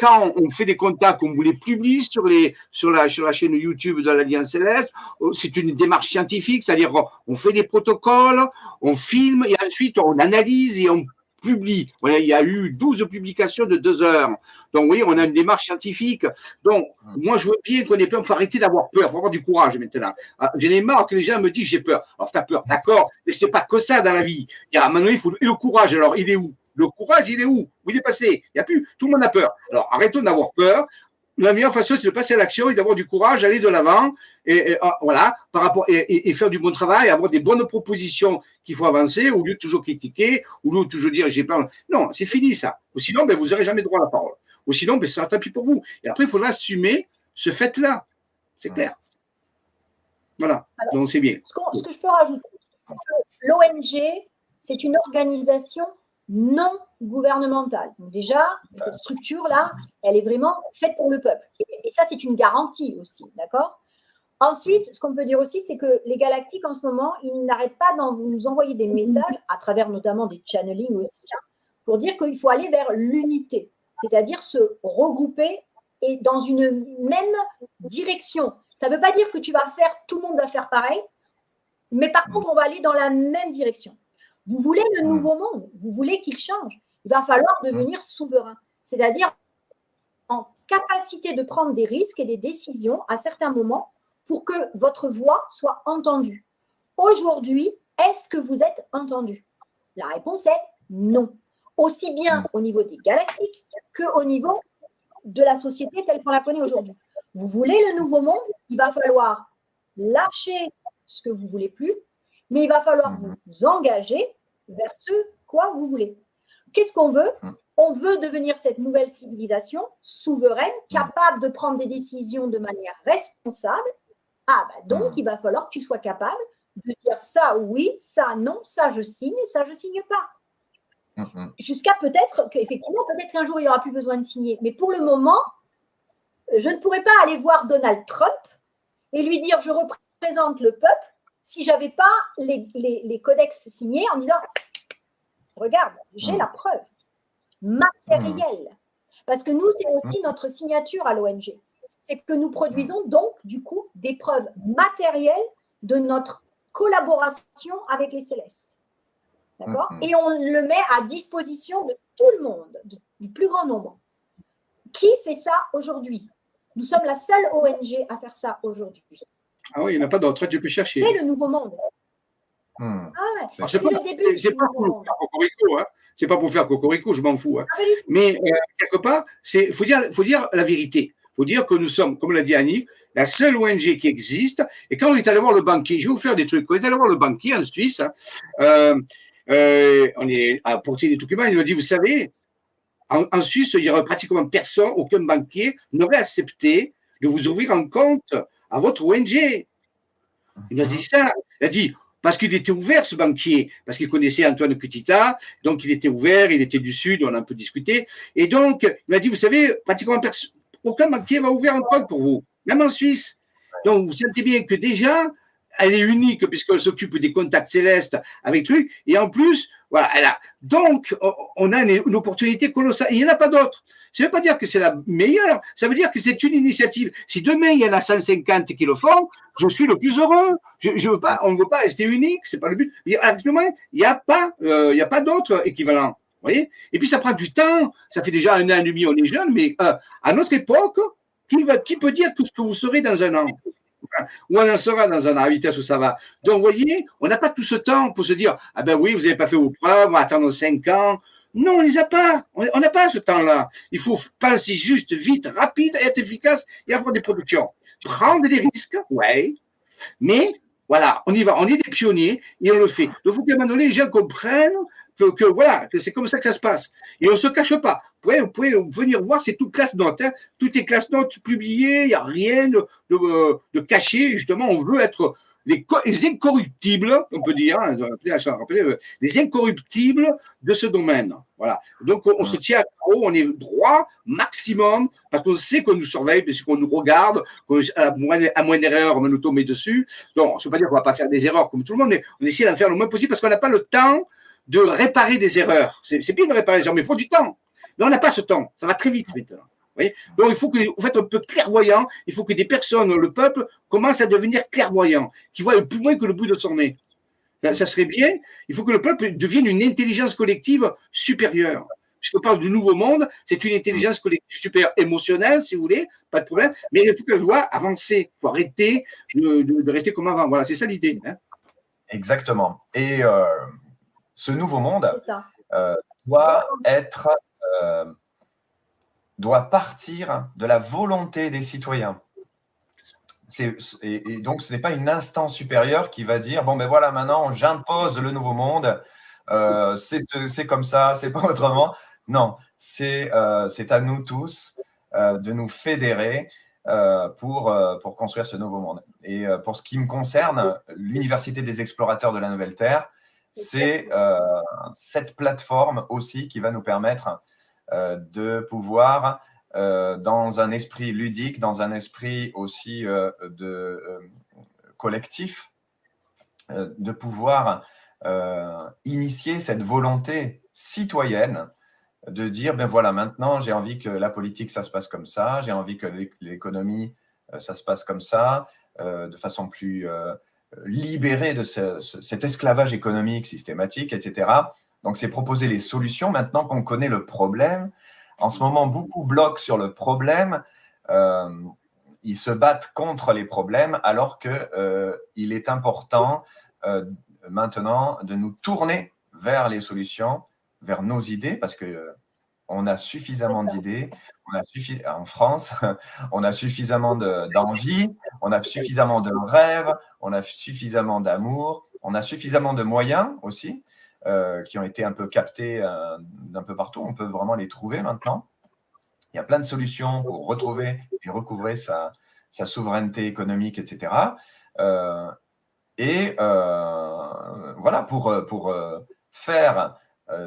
Speaker 2: quand on fait des contacts, on vous les publie sur la chaîne YouTube de l'Alliance Céleste. C'est une démarche scientifique, c'est-à-dire on fait des protocoles, on filme et ensuite on analyse et on publie. Voilà, il y a eu 12 publications de 2 heures. Donc, vous voyez, on a une démarche scientifique. Donc, moi, je veux bien qu'on ait peur. Il faut arrêter d'avoir peur. Il faut avoir du courage maintenant. J'en ai marre que les gens me disent j'ai peur. Alors, tu as peur, d'accord, mais ce n'est pas que ça dans la vie. Il y a un moment donné, il faut. Et le courage, alors, il est où? Le courage, il est où? Où il est passé? Il n'y a plus. Tout le monde a peur. Alors, arrêtons d'avoir peur. La meilleure façon, c'est de passer à l'action et d'avoir du courage, d'aller de l'avant voilà, par rapport et faire du bon travail, avoir des bonnes propositions qu'il faut avancer au lieu de toujours critiquer, au lieu de toujours dire j'ai peur. Non, c'est fini ça. Ou sinon, vous n'aurez jamais droit à la parole. Ou sinon, ça sera tant pis pour vous. Et après, il faudra assumer ce fait-là. C'est clair. Voilà.
Speaker 3: Alors,
Speaker 2: donc c'est bien.
Speaker 3: Ce que je peux rajouter, c'est que l'ONG, c'est une organisation non gouvernementale. Donc déjà, cette structure-là, elle est vraiment faite pour le peuple. Et ça, c'est une garantie aussi, d'accord? Ensuite, ce qu'on peut dire aussi, c'est que les galactiques, en ce moment, ils n'arrêtent pas de nous envoyer des messages, à travers notamment des channelings aussi, pour dire qu'il faut aller vers l'unité, c'est-à-dire se regrouper et dans une même direction. Ça ne veut pas dire que tout le monde va faire pareil, Mais par contre, on va aller dans la même direction. Vous voulez le nouveau monde, vous voulez qu'il change. Il va falloir devenir souverain, c'est-à-dire en capacité de prendre des risques et des décisions à certains moments pour que votre voix soit entendue. Aujourd'hui, est-ce que vous êtes entendu? La réponse est non. Aussi bien au niveau des galactiques qu'au niveau de la société telle qu'on la connaît aujourd'hui. Vous voulez le nouveau monde, il va falloir lâcher ce que vous ne voulez plus, mais il va falloir vous engager vers ce quoi vous voulez. Qu'est-ce qu'on veut? On veut devenir cette nouvelle civilisation souveraine, capable de prendre des décisions de manière responsable. Ah, bah donc, il va falloir que tu sois capable de dire ça oui, ça non, ça je signe et ça je signe pas. Jusqu'à peut-être qu'effectivement, peut-être qu'un jour, il n'y aura plus besoin de signer. Mais pour le moment, je ne pourrais pas aller voir Donald Trump et lui dire je représente le peuple si je n'avais pas les codex signés en disant regarde, j'ai la preuve matérielle. Parce que nous, c'est aussi notre signature à l'ONG. C'est que nous produisons donc, du coup, des preuves matérielles de notre collaboration avec les Célestes. D'accord? Et on le met à disposition de tout le monde, du plus grand nombre. Qui fait ça aujourd'hui? Nous sommes la seule ONG à faire ça aujourd'hui.
Speaker 2: Ah oui, il n'y en a pas d'autre, tu peux chercher.
Speaker 3: C'est le nouveau monde.
Speaker 2: C'est le début. C'est pas pour faire cocorico, hein. C'est pas pour faire cocorico, je m'en fous. Hein. Mais quelque part, faut dire la vérité. Il faut dire que nous sommes, comme l'a dit Annie, la seule ONG qui existe. Et quand on est allé voir le banquier, je vais vous faire des trucs. Quand on est allé voir le banquier en Suisse, on est à porter des documents, il nous a dit, vous savez, en Suisse, il n'y aurait pratiquement personne, aucun banquier n'aurait accepté de vous ouvrir un compte à votre ONG. Il a dit ça. Il a dit, parce qu'il était ouvert, ce banquier, parce qu'il connaissait Antoine Cutita, donc il était ouvert, il était du Sud, on a un peu discuté. Et donc, il m'a dit, vous savez, pratiquement aucun banquier va ouvrir un compte pour vous, même en Suisse. Donc, vous sentez bien que déjà, elle est unique puisqu'elle s'occupe des contacts célestes avec trucs. Et en plus, voilà, donc, on a une opportunité colossale. Il n'y en a pas d'autres. Ça ne veut pas dire que c'est la meilleure. Ça veut dire que c'est une initiative. Si demain, il y en a 150 qui le font, je suis le plus heureux. Je veux pas, on ne veut pas rester unique. C'est pas le but. Actuellement, il n'y a pas d'autres équivalents. Vous voyez? Et puis, ça prend du temps. Ça fait déjà 1 an et demi, on est jeune, mais à notre époque, qui peut dire tout ce que vous serez dans 1 an? Où on en sera dans la vitesse où ça va. Donc, vous voyez, on n'a pas tout ce temps pour se dire, ah ben oui, vous n'avez pas fait vos preuves, on va attendre 5 ans. Non, on ne les a pas. On n'a pas ce temps-là. Il faut penser juste, vite, rapide, être efficace et avoir des productions. Prendre des risques, ouais, mais voilà, on y va. On est des pionniers et on le fait. Donc, il faut qu'à un moment donné, les gens comprennent que voilà, que c'est comme ça que ça se passe. Et on ne se cache pas. Vous pouvez venir voir, c'est tout classe notes. Hein. Tout est classe notes publié, il n'y a rien de caché. Justement, on veut être les incorruptibles, on peut dire, hein, les incorruptibles de ce domaine. Voilà. Donc, on se tient à carreau, on est droit maximum, parce qu'on sait qu'on nous surveille, parce qu'on nous regarde, à moindre erreur, on nous tombe dessus. Donc, ça ne veut pas dire qu'on ne va pas faire des erreurs comme tout le monde, mais on essaie d'en faire le moins possible, parce qu'on n'a pas le temps de réparer des erreurs. C'est bien de réparer des erreurs, mais il faut du temps. Mais on n'a pas ce temps. Ça va très vite maintenant. Vous voyez. Donc, il faut que, en fait, un peu clairvoyant, il faut que des personnes, le peuple, commencent à devenir clairvoyant, qui voient plus loin que le bout de son nez. Ça serait bien. Il faut que le peuple devienne une intelligence collective supérieure. Puisqu'on parle du nouveau monde, c'est une intelligence collective supérieure émotionnelle, si vous voulez, pas de problème, mais il faut qu'elle doit avancer. Il faut arrêter de rester comme avant. Voilà, c'est ça l'idée. Hein.
Speaker 1: Exactement. Et ce nouveau monde doit partir de la volonté des citoyens. Et donc, ce n'est pas une instance supérieure qui va dire, bon, ben voilà, maintenant, j'impose le nouveau monde, c'est comme ça, c'est pas autrement. Non, c'est à nous tous de nous fédérer pour construire ce nouveau monde. Et pour ce qui me concerne, l'Université des explorateurs de la Nouvelle Terre, c'est cette plateforme aussi qui va nous permettre de pouvoir, dans un esprit ludique, dans un esprit aussi collectif, de pouvoir initier cette volonté citoyenne de dire, ben voilà, maintenant j'ai envie que la politique, ça se passe comme ça, j'ai envie que l'économie, ça se passe comme ça, de façon plus libérer de cet esclavage économique systématique, etc. Donc, c'est proposer les solutions maintenant qu'on connaît le problème. En ce moment, beaucoup bloquent sur le problème. Ils se battent contre les problèmes alors qu'il est important maintenant de nous tourner vers les solutions, vers nos idées, parce que on a suffisamment d'idées, en France, on a suffisamment d'envie, on a suffisamment de rêves, on a suffisamment d'amour, on a suffisamment de moyens aussi, qui ont été un peu captés d'un peu partout. On peut vraiment les trouver maintenant. Il y a plein de solutions pour retrouver et recouvrer sa souveraineté économique, etc. Voilà, pour faire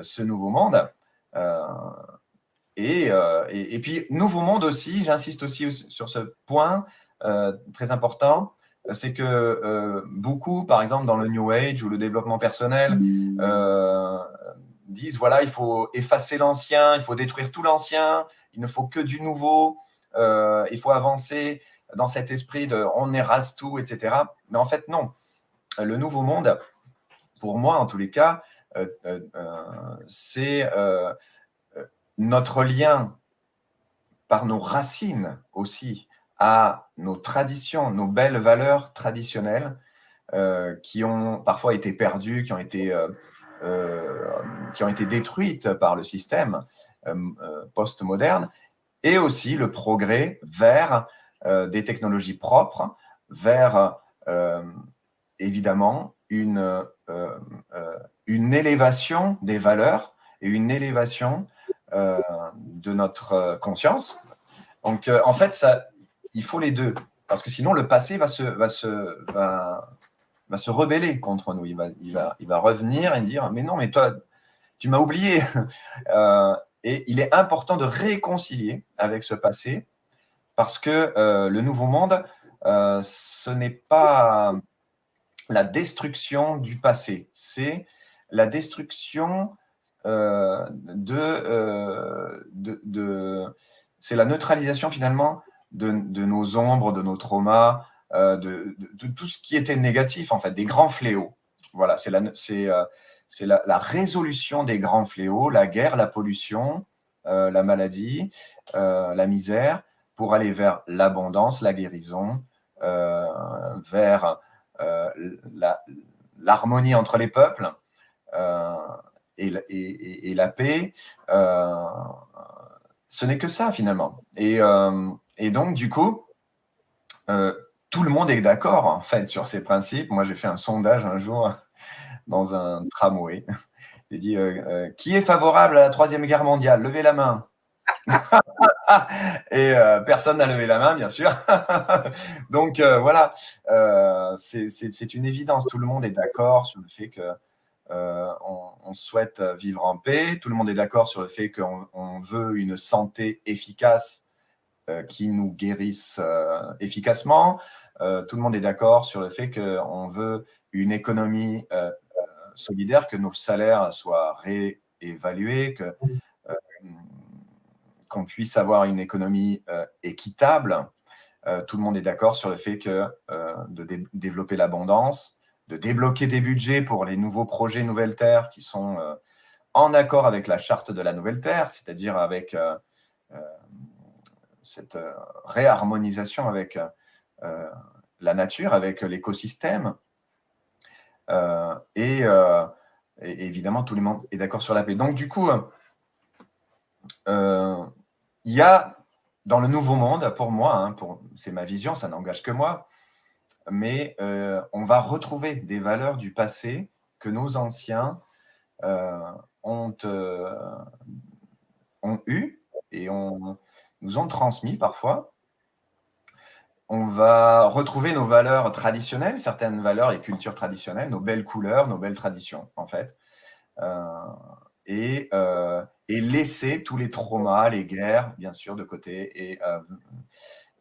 Speaker 1: ce nouveau monde. Et puis, nouveau monde aussi, j'insiste aussi sur ce point très important, c'est que beaucoup, par exemple, dans le New Age ou le développement personnel, disent, voilà, il faut effacer l'ancien, il faut détruire tout l'ancien, il ne faut que du nouveau, il faut avancer dans cet esprit de on érase tout, etc. Mais en fait, non. Le nouveau monde, pour moi, en tous les cas, c'est notre lien par nos racines aussi à nos traditions, nos belles valeurs traditionnelles qui ont parfois été perdues, qui ont été détruites par le système post-moderne, et aussi le progrès vers des technologies propres, vers évidemment une élévation des valeurs et une élévation de notre conscience. Donc, en fait, il faut les deux, parce que sinon, le passé va se rebeller contre nous. Il va revenir et dire « Mais non, mais toi, tu m'as oublié !» Et il est important de réconcilier avec ce passé, parce que le nouveau monde, ce n'est pas la destruction du passé, c'est la destruction c'est la neutralisation finalement de nos ombres, de nos traumas, de tout ce qui était négatif en fait, des grands fléaux. Voilà, c'est la résolution des grands fléaux, la guerre, la pollution, la maladie, la misère, pour aller vers l'abondance, la guérison, vers l'harmonie entre les peuples et la paix. Ce n'est que ça finalement. Et donc du coup, tout le monde est d'accord en fait sur ces principes. Moi, j'ai fait un sondage un jour dans un tramway. J'ai dit qui est favorable à la Troisième Guerre mondiale? Levez la main. Et personne n'a levé la main, bien sûr. Donc voilà, c'est une évidence. Tout le monde est d'accord sur le fait que on souhaite vivre en paix. Tout le monde est d'accord sur le fait qu'on veut une santé efficace qui nous guérisse efficacement. Tout le monde est d'accord sur le fait qu'on veut une économie solidaire, que nos salaires soient réévalués, qu'on puisse avoir une économie équitable. Tout le monde est d'accord sur le fait que de développer l'abondance, de débloquer des budgets pour les nouveaux projets Nouvelle Terre qui sont en accord avec la charte de la Nouvelle Terre, c'est-à-dire avec cette réharmonisation avec la nature, avec l'écosystème. Et évidemment, tout le monde est d'accord sur la paix. Donc, du coup, il y a dans le nouveau monde, pour moi, c'est ma vision, ça n'engage que moi, mais on va retrouver des valeurs du passé que nos anciens ont eu et nous ont transmis parfois. On va retrouver nos valeurs traditionnelles, certaines valeurs et cultures traditionnelles, nos belles couleurs, nos belles traditions, en fait. Et laisser tous les traumas, les guerres, bien sûr, de côté,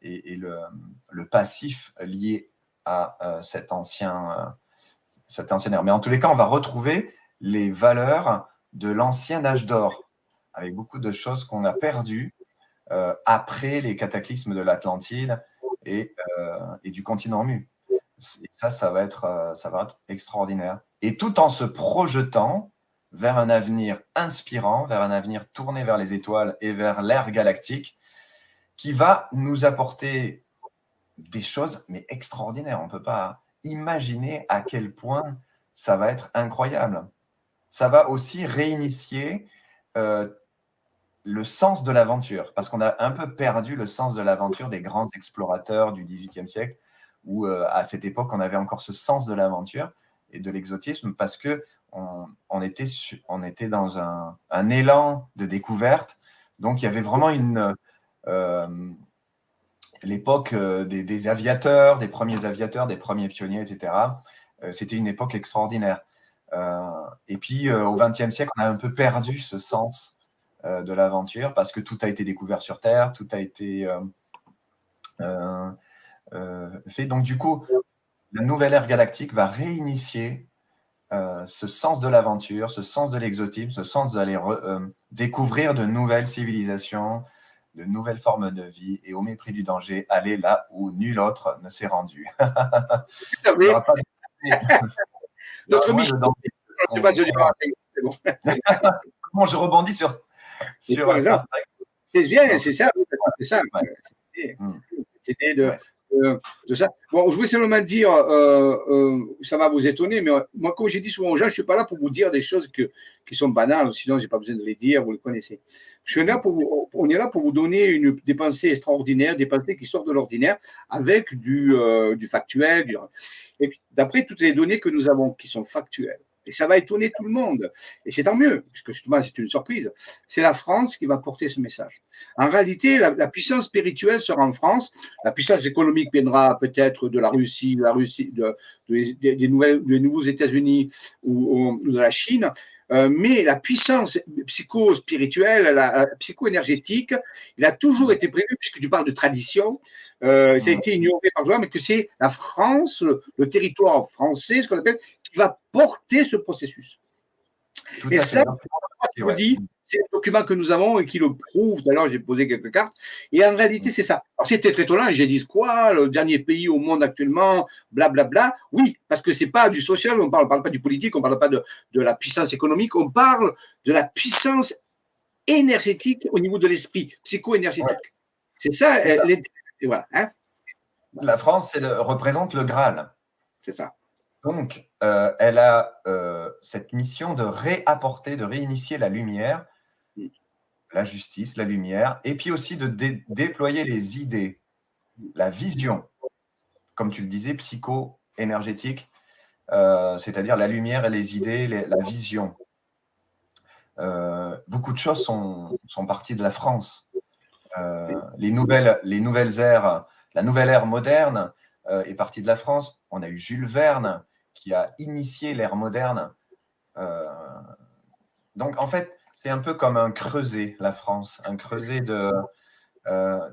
Speaker 1: et le passif lié à cette ancienne ère. Mais en tous les cas, on va retrouver les valeurs de l'ancien âge d'or, avec beaucoup de choses qu'on a perdues après les cataclysmes de l'Atlantide et du continent mu. Ça va être extraordinaire. Et tout en se projetant vers un avenir inspirant, vers un avenir tourné vers les étoiles et vers l'ère galactique, qui va nous apporter des choses mais extraordinaires. On ne peut pas imaginer à quel point ça va être incroyable. Ça va aussi réinitier le sens de l'aventure, parce qu'on a un peu perdu le sens de l'aventure des grands explorateurs du XVIIIe siècle, où à cette époque, on avait encore ce sens de l'aventure et de l'exotisme, parce qu'on était dans un élan de découverte. Donc, il y avait vraiment l'époque des aviateurs, des premiers pionniers, etc. C'était une époque extraordinaire. Et puis, au XXe siècle, on a un peu perdu ce sens de l'aventure, parce que tout a été découvert sur Terre, tout a été fait. Donc, du coup, la nouvelle ère galactique va réinitier ce sens de l'aventure, ce sens de l'exotisme, ce sens d'aller découvrir de nouvelles civilisations, de nouvelles formes de vie, et au mépris du danger, aller là où nul autre ne s'est rendu. Il n'y aura pas
Speaker 2: Notre mission, c'est bon.
Speaker 1: Comment je rebondis sur Star Trek?
Speaker 2: C'est bien, c'est ça. C'était de ça. Bon, je voulais seulement dire, ça va vous étonner, mais moi, comme j'ai dit souvent aux gens, je ne suis pas là pour vous dire des choses qui sont banales, sinon je n'ai pas besoin de les dire, vous les connaissez. On est là pour vous donner des pensées extraordinaires, des pensées qui sortent de l'ordinaire, avec du factuel. Et puis, d'après toutes les données que nous avons, qui sont factuelles. Et ça va étonner tout le monde. Et c'est tant mieux, puisque justement, c'est une surprise. C'est la France qui va porter ce message. En réalité, la puissance spirituelle sera en France. La puissance économique viendra peut-être de la Russie, des nouveaux États-Unis ou de la Chine. Mais la puissance psycho-spirituelle, la psycho-énergétique, il a toujours été prévu, puisque tu parles de tradition, ça a été ignoré par toi, mais que c'est la France, le territoire français, ce qu'on appelle, qui va porter ce processus. Et ça, je vous dis, c'est le document que nous avons et qui le prouve. D'ailleurs, j'ai posé quelques cartes. Et en réalité, c'est ça. Alors, c'était très étonnant. J'ai dit quoi? Le dernier pays au monde actuellement, blablabla. Oui, parce que c'est pas du social, on parle pas du politique, on parle pas de la puissance économique, on parle de la puissance énergétique au niveau de l'esprit, psycho-énergétique. Ouais. C'est ça. Et voilà. Hein,
Speaker 1: la France représente le Graal.
Speaker 2: C'est ça.
Speaker 1: Donc, elle a cette mission de réapporter, de réinitier la lumière, la justice, la lumière, et puis aussi de déployer les idées, la vision, comme tu le disais, psycho-énergétique, c'est-à-dire la lumière et les idées, la vision. Beaucoup de choses sont parties de la France. Les nouvelles ères, la nouvelle ère moderne est partie de la France. On a eu Jules Verne qui a initié l'ère moderne. Donc, en fait, c'est un peu comme un creuset, la France, un creuset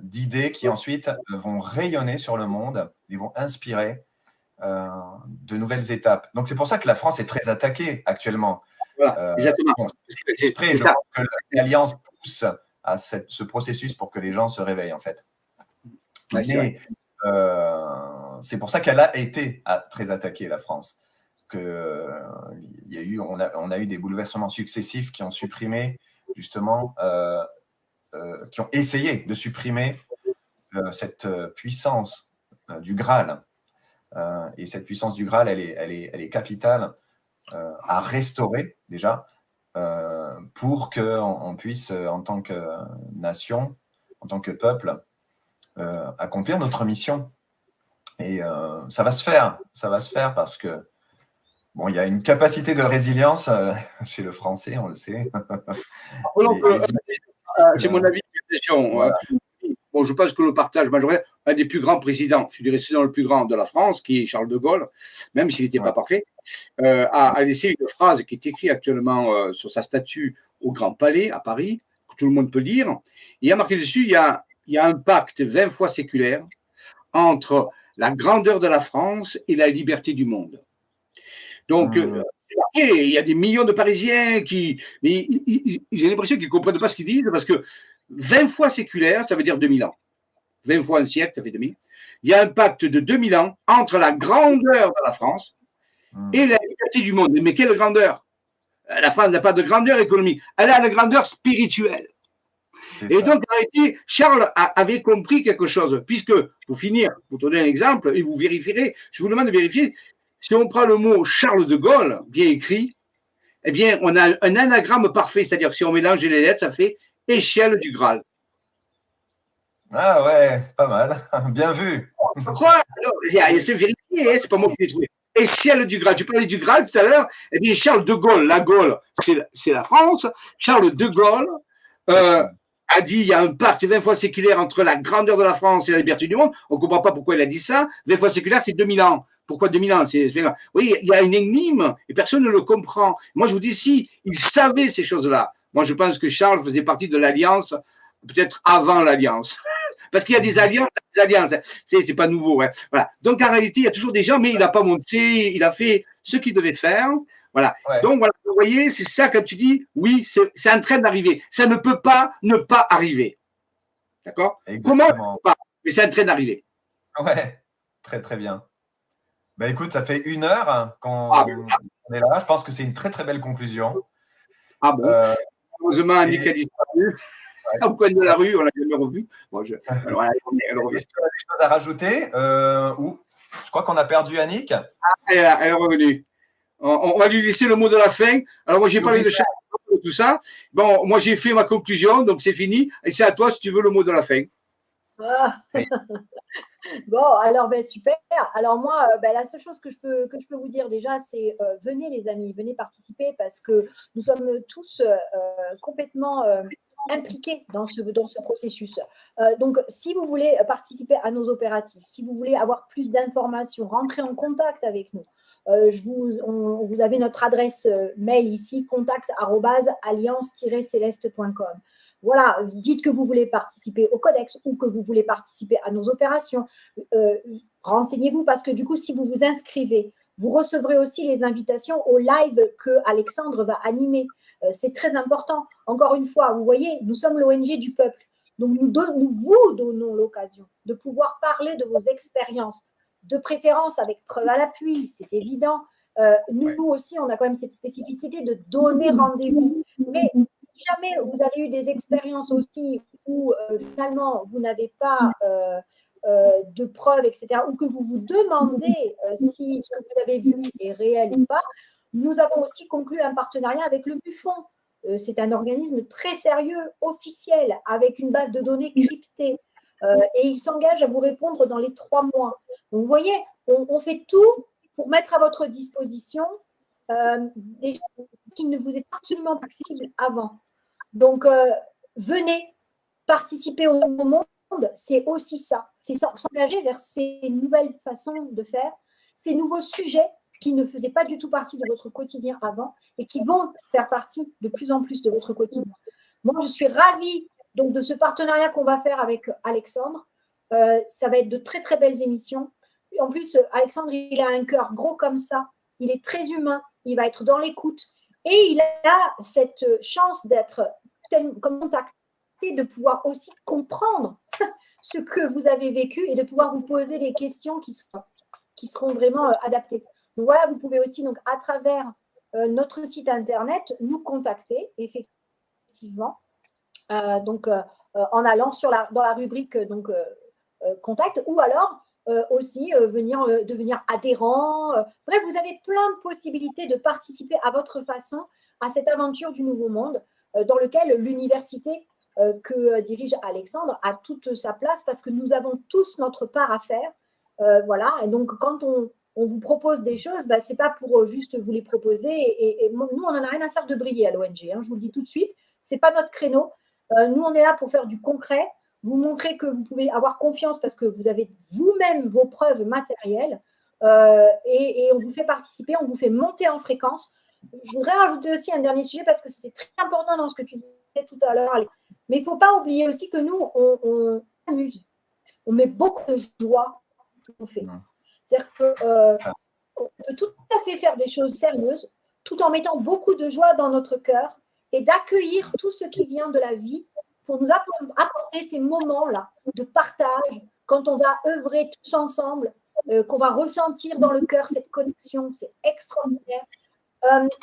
Speaker 1: d'idées qui ensuite vont rayonner sur le monde et vont inspirer de nouvelles étapes. Donc, c'est pour ça que la France est très attaquée actuellement.
Speaker 2: Voilà, exactement.
Speaker 1: Bon, je pense que l'Alliance pousse à ce processus pour que les gens se réveillent, en fait.
Speaker 2: Ouais,
Speaker 1: mais c'est pour ça qu'elle a été très attaquée, la France. On a eu des bouleversements successifs qui ont supprimé, justement, qui ont essayé de supprimer cette puissance du Graal. Et cette puissance du Graal, elle est capitale à restaurer, déjà, pour qu'on puisse, en tant que nation, en tant que peuple, accomplir notre mission. Et ça va se faire parce que bon, il y a une capacité de résilience chez le Français, on le sait.
Speaker 2: C'est mon avis de question. Voilà. Bon, je pense que le partage majoritaire, un des plus grands présidents, je dirais sinon le plus grand de la France, qui est Charles de Gaulle, même s'il n'était pas parfait, a laissé une phrase qui est écrite actuellement sur sa statue au Grand Palais à Paris, que tout le monde peut lire. Il y a marqué dessus, il y a un pacte 20 fois séculaire entre la grandeur de la France et la liberté du monde. Donc, il y a des millions de Parisiens qui. J'ai l'impression qu'ils ne comprennent pas ce qu'ils disent parce que 20 fois séculaire, ça veut dire 2000 ans. 20 fois un siècle, ça fait 2000. il y a un pacte de 2000 ans entre la grandeur de la France et la liberté du monde. Mais quelle grandeur? La France n'a pas de grandeur économique, elle a la grandeur spirituelle. Et donc, en réalité, Charles avait compris quelque chose, puisque, pour finir, pour donner un exemple, et vous vérifierez, je vous demande de vérifier, si on prend le mot Charles de Gaulle, bien écrit, eh bien, on a un anagramme parfait, c'est-à-dire que si on mélange les lettres, ça fait échelle du Graal.
Speaker 1: Ah ouais, pas mal. Bien vu.
Speaker 2: Je crois, alors, c'est vérifié, c'est pas moi qui l'ai trouvé. Échelle du Graal. Tu parlais du Graal tout à l'heure, eh bien, Charles de Gaulle, la Gaule, c'est la France. Charles de Gaulle, a dit il y a un pacte 20 fois séculaire entre la grandeur de la France et la liberté du monde. On ne comprend pas pourquoi il a dit ça. 20 fois séculaire, c'est 2000 ans. Pourquoi 2000 ans? Oui, il y a une énigme et personne ne le comprend. Moi, je vous dis, si, il savait ces choses-là. Moi, je pense que Charles faisait partie de l'Alliance, peut-être avant l'Alliance. Parce qu'il y a des alliances, c'est pas nouveau. Hein. Voilà. Donc, en réalité, il y a toujours des gens, mais il n'a pas monté, il a fait ce qu'il devait faire. Voilà. Ouais. Donc, voilà, vous voyez, c'est ça quand tu dis, oui, c'est en train d'arriver. Ça ne peut pas ne pas arriver. D'accord? Comment pas? Mais c'est en train d'arriver.
Speaker 1: Ouais, très, très bien. Bah, écoute, ça fait 1 heure qu'on est là. Je pense que c'est une très, très belle conclusion.
Speaker 2: Ah bon? Heureusement, Annick a disparu. Au coin de la rue, on l'a jamais revu. Bon, alors, elle revient.
Speaker 1: Est-ce que tu as des choses à rajouter je crois qu'on a perdu Annick.
Speaker 2: Ah, elle est revenue. On va lui laisser le mot de la fin. Alors, moi, j'ai parlé de tout ça. Bon, moi, j'ai fait ma conclusion, donc c'est fini. Et c'est à toi si tu veux le mot de la fin.
Speaker 3: Ah. Bon, alors super. Alors moi, la seule chose que je peux vous dire déjà, c'est venez les amis, venez participer parce que nous sommes tous complètement impliqués dans ce processus. Donc, si vous voulez participer à nos opératifs, si vous voulez avoir plus d'informations, rentrer en contact avec nous, vous avez notre adresse mail ici, contact@alliance-céleste.com. Voilà, dites que vous voulez participer au Codex ou que vous voulez participer à nos opérations. Renseignez-vous parce que du coup, si vous vous inscrivez, vous recevrez aussi les invitations au live que Alexandre va animer. C'est très important. Encore une fois, vous voyez, nous sommes l'ONG du peuple. Donc, nous vous donnons l'occasion de pouvoir parler de vos expériences, de préférence avec preuve à l'appui, c'est évident. Nous aussi, on a quand même cette spécificité de donner rendez-vous. Mais si jamais vous avez eu des expériences aussi où finalement vous n'avez pas de preuves, etc., ou que vous vous demandez si ce que vous avez vu est réel ou pas, nous avons aussi conclu un partenariat avec le Buffon. C'est un organisme très sérieux, officiel, avec une base de données cryptée. Et il s'engage à vous répondre dans les 3 mois. Donc, vous voyez, on fait tout pour mettre à votre disposition des choses qui ne vous étaient absolument pas accessibles avant. Donc, venez participer au monde, c'est aussi ça. C'est s'engager vers ces nouvelles façons de faire, ces nouveaux sujets qui ne faisaient pas du tout partie de votre quotidien avant et qui vont faire partie de plus en plus de votre quotidien. Moi, je suis ravie donc, de ce partenariat qu'on va faire avec Alexandre. Ça va être de très, très belles émissions. Et en plus, Alexandre, il a un cœur gros comme ça. Il est très humain. Il va être dans l'écoute. Et il a cette chance d'être contacté, de pouvoir aussi comprendre ce que vous avez vécu et de pouvoir vous poser des questions qui seront vraiment adaptées. Donc voilà, vous pouvez aussi, donc, à travers notre site internet, nous contacter, effectivement. En allant dans la rubrique contact, ou alors aussi devenir adhérent. Bref, vous avez plein de possibilités de participer à votre façon à cette aventure du Nouveau Monde dans lequel l'université que dirige Alexandre a toute sa place parce que nous avons tous notre part à faire. Voilà, et donc quand on vous propose des choses, ce n'est pas pour juste vous les proposer. Et nous, on n'en a rien à faire de briller à l'ONG, hein, je vous le dis tout de suite. Ce n'est pas notre créneau. Nous, on est là pour faire du concret, vous montrer que vous pouvez avoir confiance parce que vous avez vous-même vos preuves matérielles et on vous fait participer, on vous fait monter en fréquence. Je voudrais rajouter aussi un dernier sujet parce que c'était très important dans ce que tu disais tout à l'heure. Mais il ne faut pas oublier aussi que nous, on s'amuse. On met beaucoup de joie dans ce qu'on fait. C'est-à-dire qu'on peut tout à fait faire des choses sérieuses tout en mettant beaucoup de joie dans notre cœur et d'accueillir tout ce qui vient de la vie pour nous apporter ces moments-là de partage, quand on va œuvrer tous ensemble, qu'on va ressentir dans le cœur cette connexion, c'est extraordinaire.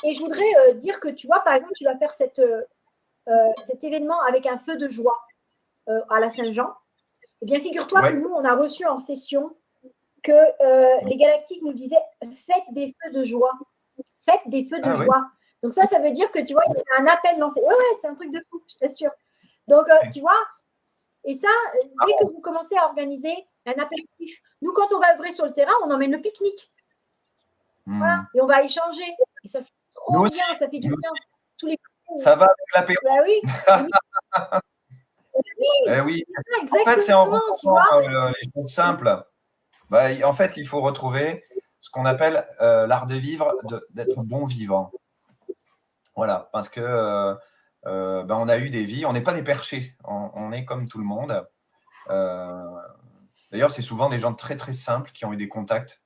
Speaker 3: Et je voudrais dire que, tu vois, par exemple, tu vas faire cet événement avec un feu de joie à la Saint-Jean. Eh bien, figure-toi que nous, on a reçu en session que les Galactiques nous disaient faites des feux de joie. Faites des feux de joie. Donc, ça veut dire que, tu vois, il y a un appel lancé. Ouais, c'est un truc de fou, je t'assure. Donc, tu vois, et ça, dès que vous commencez à organiser un apéritif, nous, quand on va œuvrer sur le terrain, on emmène le pique-nique. Voilà, et on va échanger. Et ça, c'est trop bien, ça fait du bien. Tous les...
Speaker 1: Ça va avec l'apéro.
Speaker 3: Bah oui.
Speaker 1: Oui. En fait, c'est en retrouvant les choses simples. En fait, il faut retrouver ce qu'on appelle l'art de vivre, d'être bon vivant. Voilà, parce que on a eu des vies, on n'est pas des perchés, on est comme tout le monde. D'ailleurs, c'est souvent des gens très très simples qui ont eu des contacts.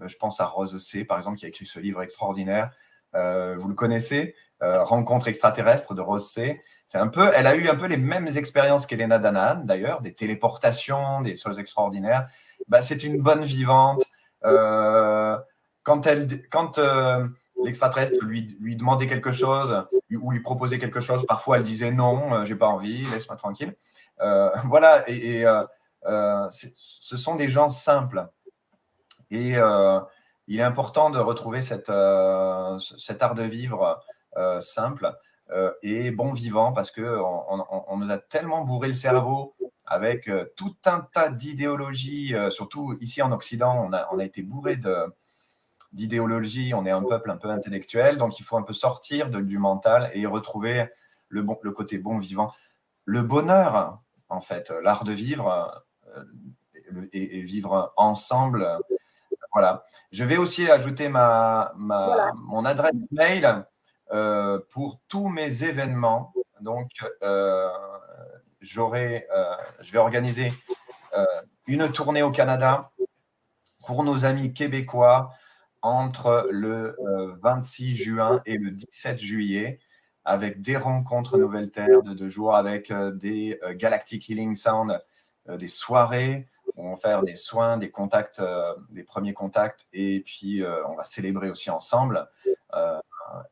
Speaker 1: Je pense à Rose C, par exemple, qui a écrit ce livre extraordinaire. Vous le connaissez, Rencontre extraterrestre de Rose C. Elle a eu un peu les mêmes expériences qu'Elena Danaan, d'ailleurs, des téléportations, des choses extraordinaires. C'est une bonne vivante. Quand l'extraterrestre lui demandait quelque chose ou lui proposait quelque chose, parfois elle disait non, j'ai pas envie, laisse-moi tranquille. Voilà, ce sont des gens simples. Et il est important de retrouver cet art de vivre simple et bon vivant, parce qu'on nous a tellement bourré le cerveau avec tout un tas d'idéologies, surtout ici en Occident, on a été bourré d'idéologie, on est un peuple un peu intellectuel, donc il faut un peu sortir du mental et retrouver le côté bon vivant. Le bonheur, en fait, l'art de vivre et vivre ensemble. Voilà. Je vais aussi ajouter mon adresse mail pour tous mes événements. Donc, je vais organiser une tournée au Canada pour nos amis québécois entre le 26 juin et le 17 juillet, avec des rencontres Nouvelle Terre de 2 jours, avec des Galactic Healing Sound, des soirées où on va faire des soins, des contacts, des premiers contacts, et puis on va célébrer aussi ensemble.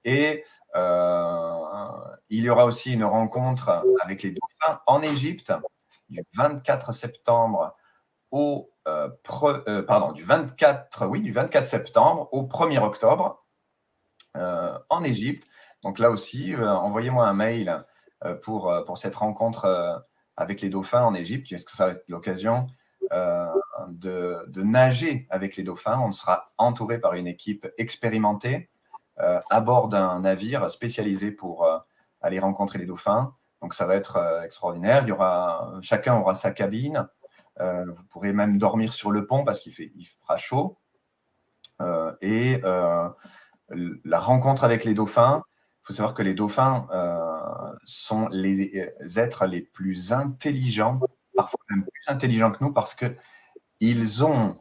Speaker 1: Il y aura aussi une rencontre avec les dauphins en Égypte du 24 septembre du 24 septembre au 1er octobre en Égypte. Donc là aussi, envoyez-moi un mail pour cette rencontre avec les dauphins en Égypte. Est-ce que ça va être l'occasion de nager avec les dauphins? On sera entouré par une équipe expérimentée à bord d'un navire spécialisé pour aller rencontrer les dauphins. Donc ça va être extraordinaire. Chacun aura sa cabine. Vous pourrez même dormir sur le pont parce qu'il fera chaud. La rencontre avec les dauphins, il faut savoir que les dauphins sont les êtres les plus intelligents, parfois même plus intelligents que nous, parce qu'ils ont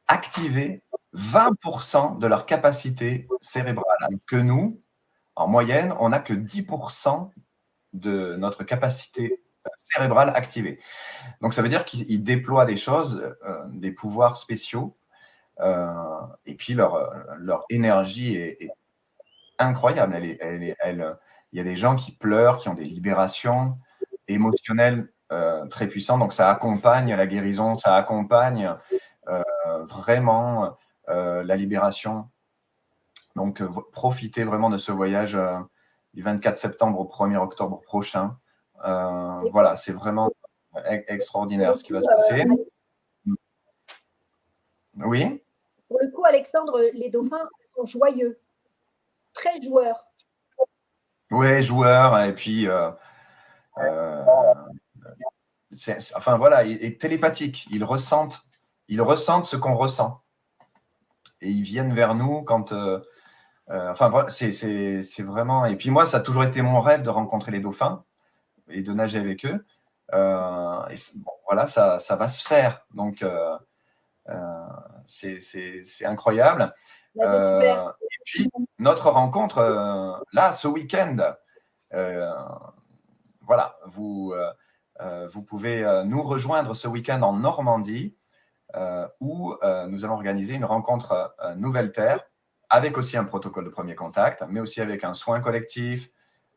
Speaker 1: activé 20% de leur capacité cérébrale. Alors que nous, en moyenne, on n'a que 10% de notre capacité cérébrale activée. Donc, ça veut dire qu'ils déploient des choses, des pouvoirs spéciaux, et puis leur énergie est incroyable. Il y a des gens qui pleurent, qui ont des libérations émotionnelles très puissantes. Donc, ça accompagne la guérison, ça accompagne vraiment la libération. Donc, profitez vraiment de ce voyage du 24 septembre au 1er octobre prochain. Voilà, c'est vraiment extraordinaire ce qui va se passer. Oui.
Speaker 3: Pour le coup, Alexandre, les dauphins sont joyeux, très joueurs.
Speaker 1: Oui, joueurs, et puis enfin voilà, et télépathique. Ils ressentent ce qu'on ressent. Et ils viennent vers nous quand. Enfin voilà, c'est vraiment. Et puis moi, ça a toujours été mon rêve de rencontrer les dauphins et de nager avec eux. Voilà, ça va se faire. Donc c'est incroyable. Et puis notre rencontre là ce week-end. Voilà, vous pouvez nous rejoindre ce week-end en Normandie où nous allons organiser une rencontre Nouvelle Terre avec aussi un protocole de premier contact, mais aussi avec un soin collectif,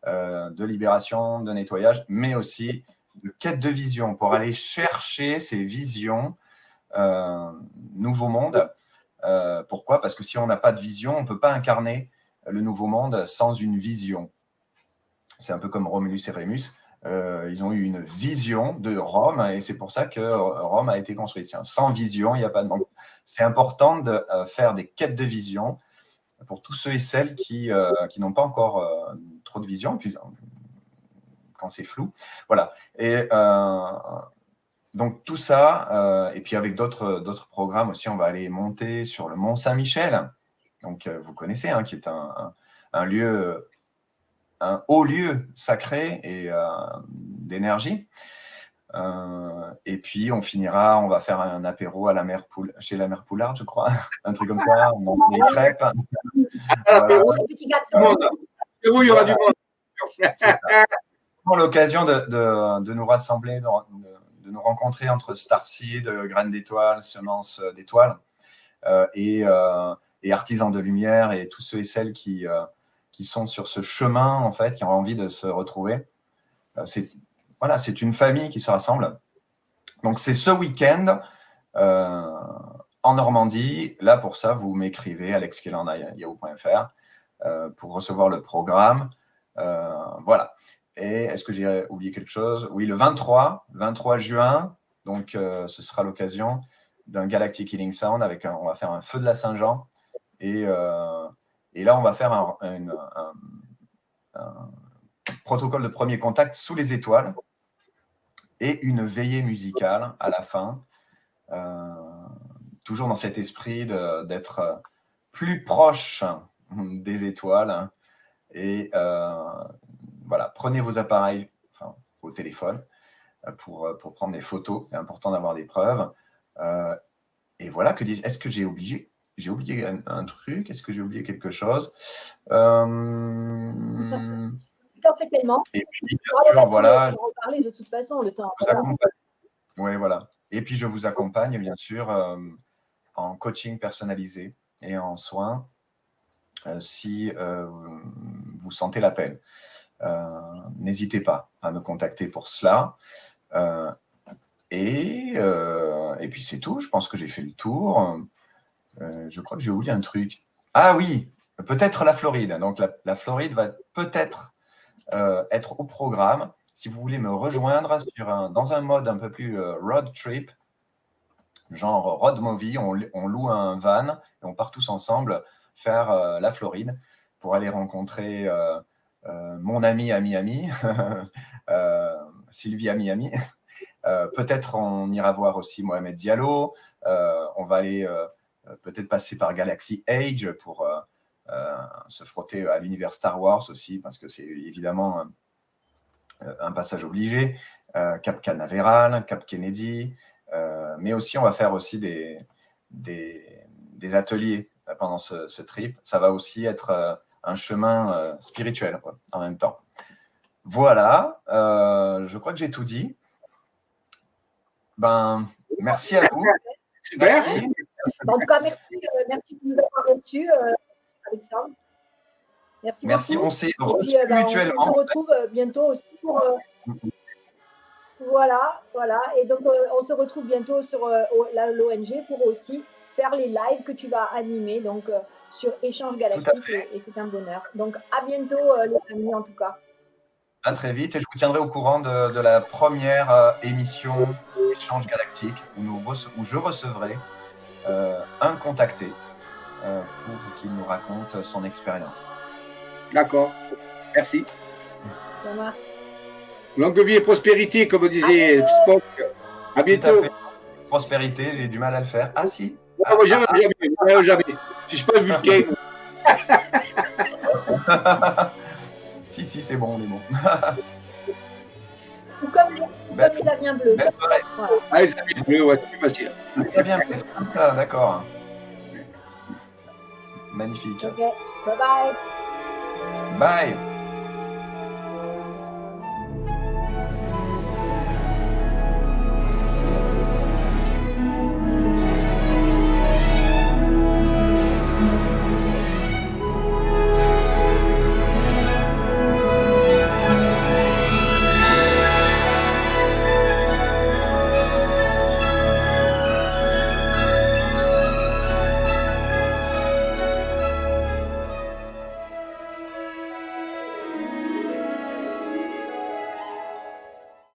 Speaker 1: de libération, de nettoyage, mais aussi de quête de vision pour aller chercher ces visions nouveau monde. Pourquoi? Parce que si on n'a pas de vision, on ne peut pas incarner le nouveau monde sans une vision. C'est un peu comme Romulus et Rémus. Ils ont eu une vision de Rome et c'est pour ça que Rome a été construite. Sans vision, il n'y a pas de monde. C'est important de faire des quêtes de vision pour tous ceux et celles qui n'ont pas encore trop de vision, puis, quand c'est flou. Voilà. Et donc tout ça, et puis avec d'autres programmes aussi, on va aller monter sur le Mont Saint-Michel. Donc vous connaissez, hein, qui est un lieu, un haut lieu sacré et d'énergie. Et puis on finira, on va faire un apéro à la mère chez la mère Poulard, je crois, un truc comme ça. On mange des crêpes.
Speaker 2: Apéro, il y aura du monde.
Speaker 1: C'est l'occasion de nous rassembler, de nous rencontrer entre starseed, graines d'étoiles, semences d'étoiles et artisans de lumière et tous ceux et celles qui sont sur ce chemin, en fait, qui ont envie de se retrouver. C'est une famille qui se rassemble. Donc, c'est ce week-end en Normandie. Là, pour ça, vous m'écrivez alexkelan@yahoo.fr pour recevoir le programme. Voilà. Et est-ce que j'ai oublié quelque chose? Oui, le 23 juin, donc ce sera l'occasion d'un Galactic Healing Sound on va faire un feu de la Saint-Jean et là, on va faire un protocole de premier contact sous les étoiles et une veillée musicale à la fin, toujours dans cet esprit d'être plus proche des étoiles. Et voilà, prenez vos appareils, vos téléphones, pour prendre des photos. C'est important d'avoir des preuves. Et voilà, est-ce que j'ai oublié un truc? Est-ce que j'ai oublié quelque chose?
Speaker 3: T'en fais tellement.
Speaker 1: Et puis, bien sûr, voilà.
Speaker 3: On va reparler de toute façon, le temps.
Speaker 1: Oui, voilà. Et puis, je vous accompagne, bien sûr, en coaching personnalisé et en soins, si vous sentez l'appel. N'hésitez pas à me contacter pour cela. Et puis, c'est tout. Je pense que j'ai fait le tour. Je crois que j'ai oublié un truc. Ah oui, peut-être la Floride. Donc, la Floride va peut-être être au programme. Si vous voulez me rejoindre dans un mode un peu plus road trip, genre road movie, on loue un van et on part tous ensemble faire la Floride pour aller rencontrer mon ami à Miami, Sylvie à Miami. Peut-être on ira voir aussi Mohamed Diallo. On va aller peut-être passer par Galaxy Age pour se frotter à l'univers Star Wars aussi, parce que c'est évidemment un passage obligé. Cap Canaveral, Cap Kennedy, mais aussi on va faire aussi des ateliers pendant ce trip. Ça va aussi être un chemin spirituel en même temps. Voilà, je crois que j'ai tout dit. Merci à vous.
Speaker 2: Super.
Speaker 3: Merci. En tout cas, merci de nous avoir reçus, Alexandre. Merci beaucoup.
Speaker 1: On s'est reçus mutuellement.
Speaker 3: On se retrouve bientôt aussi pour… Voilà. Et donc, on se retrouve bientôt sur l'ONG pour aussi faire les lives que tu vas animer donc, sur Échange Galactique et c'est un bonheur. Donc, à bientôt, les amis, en tout cas.
Speaker 1: À très vite et je vous tiendrai au courant de la première émission Échange Galactique où je recevrai un contacté pour qu'il nous raconte son expérience.
Speaker 2: D'accord. Merci.
Speaker 3: Ça marche.
Speaker 2: Longue vie et prospérité, comme disait Spock. À bientôt.
Speaker 1: Prospérité, j'ai du mal à le faire. Ah si.
Speaker 2: Jamais. Si je suis pas vulcain.
Speaker 1: Si, c'est bon, on est bon.
Speaker 3: Ou comme les aviens bleus.
Speaker 2: Voilà. Ah, les aviens bleus, ouais, c'est plus facile.
Speaker 1: Les aviens bleus, d'accord. Magnifique.
Speaker 3: Ok, bye bye.
Speaker 1: Bye.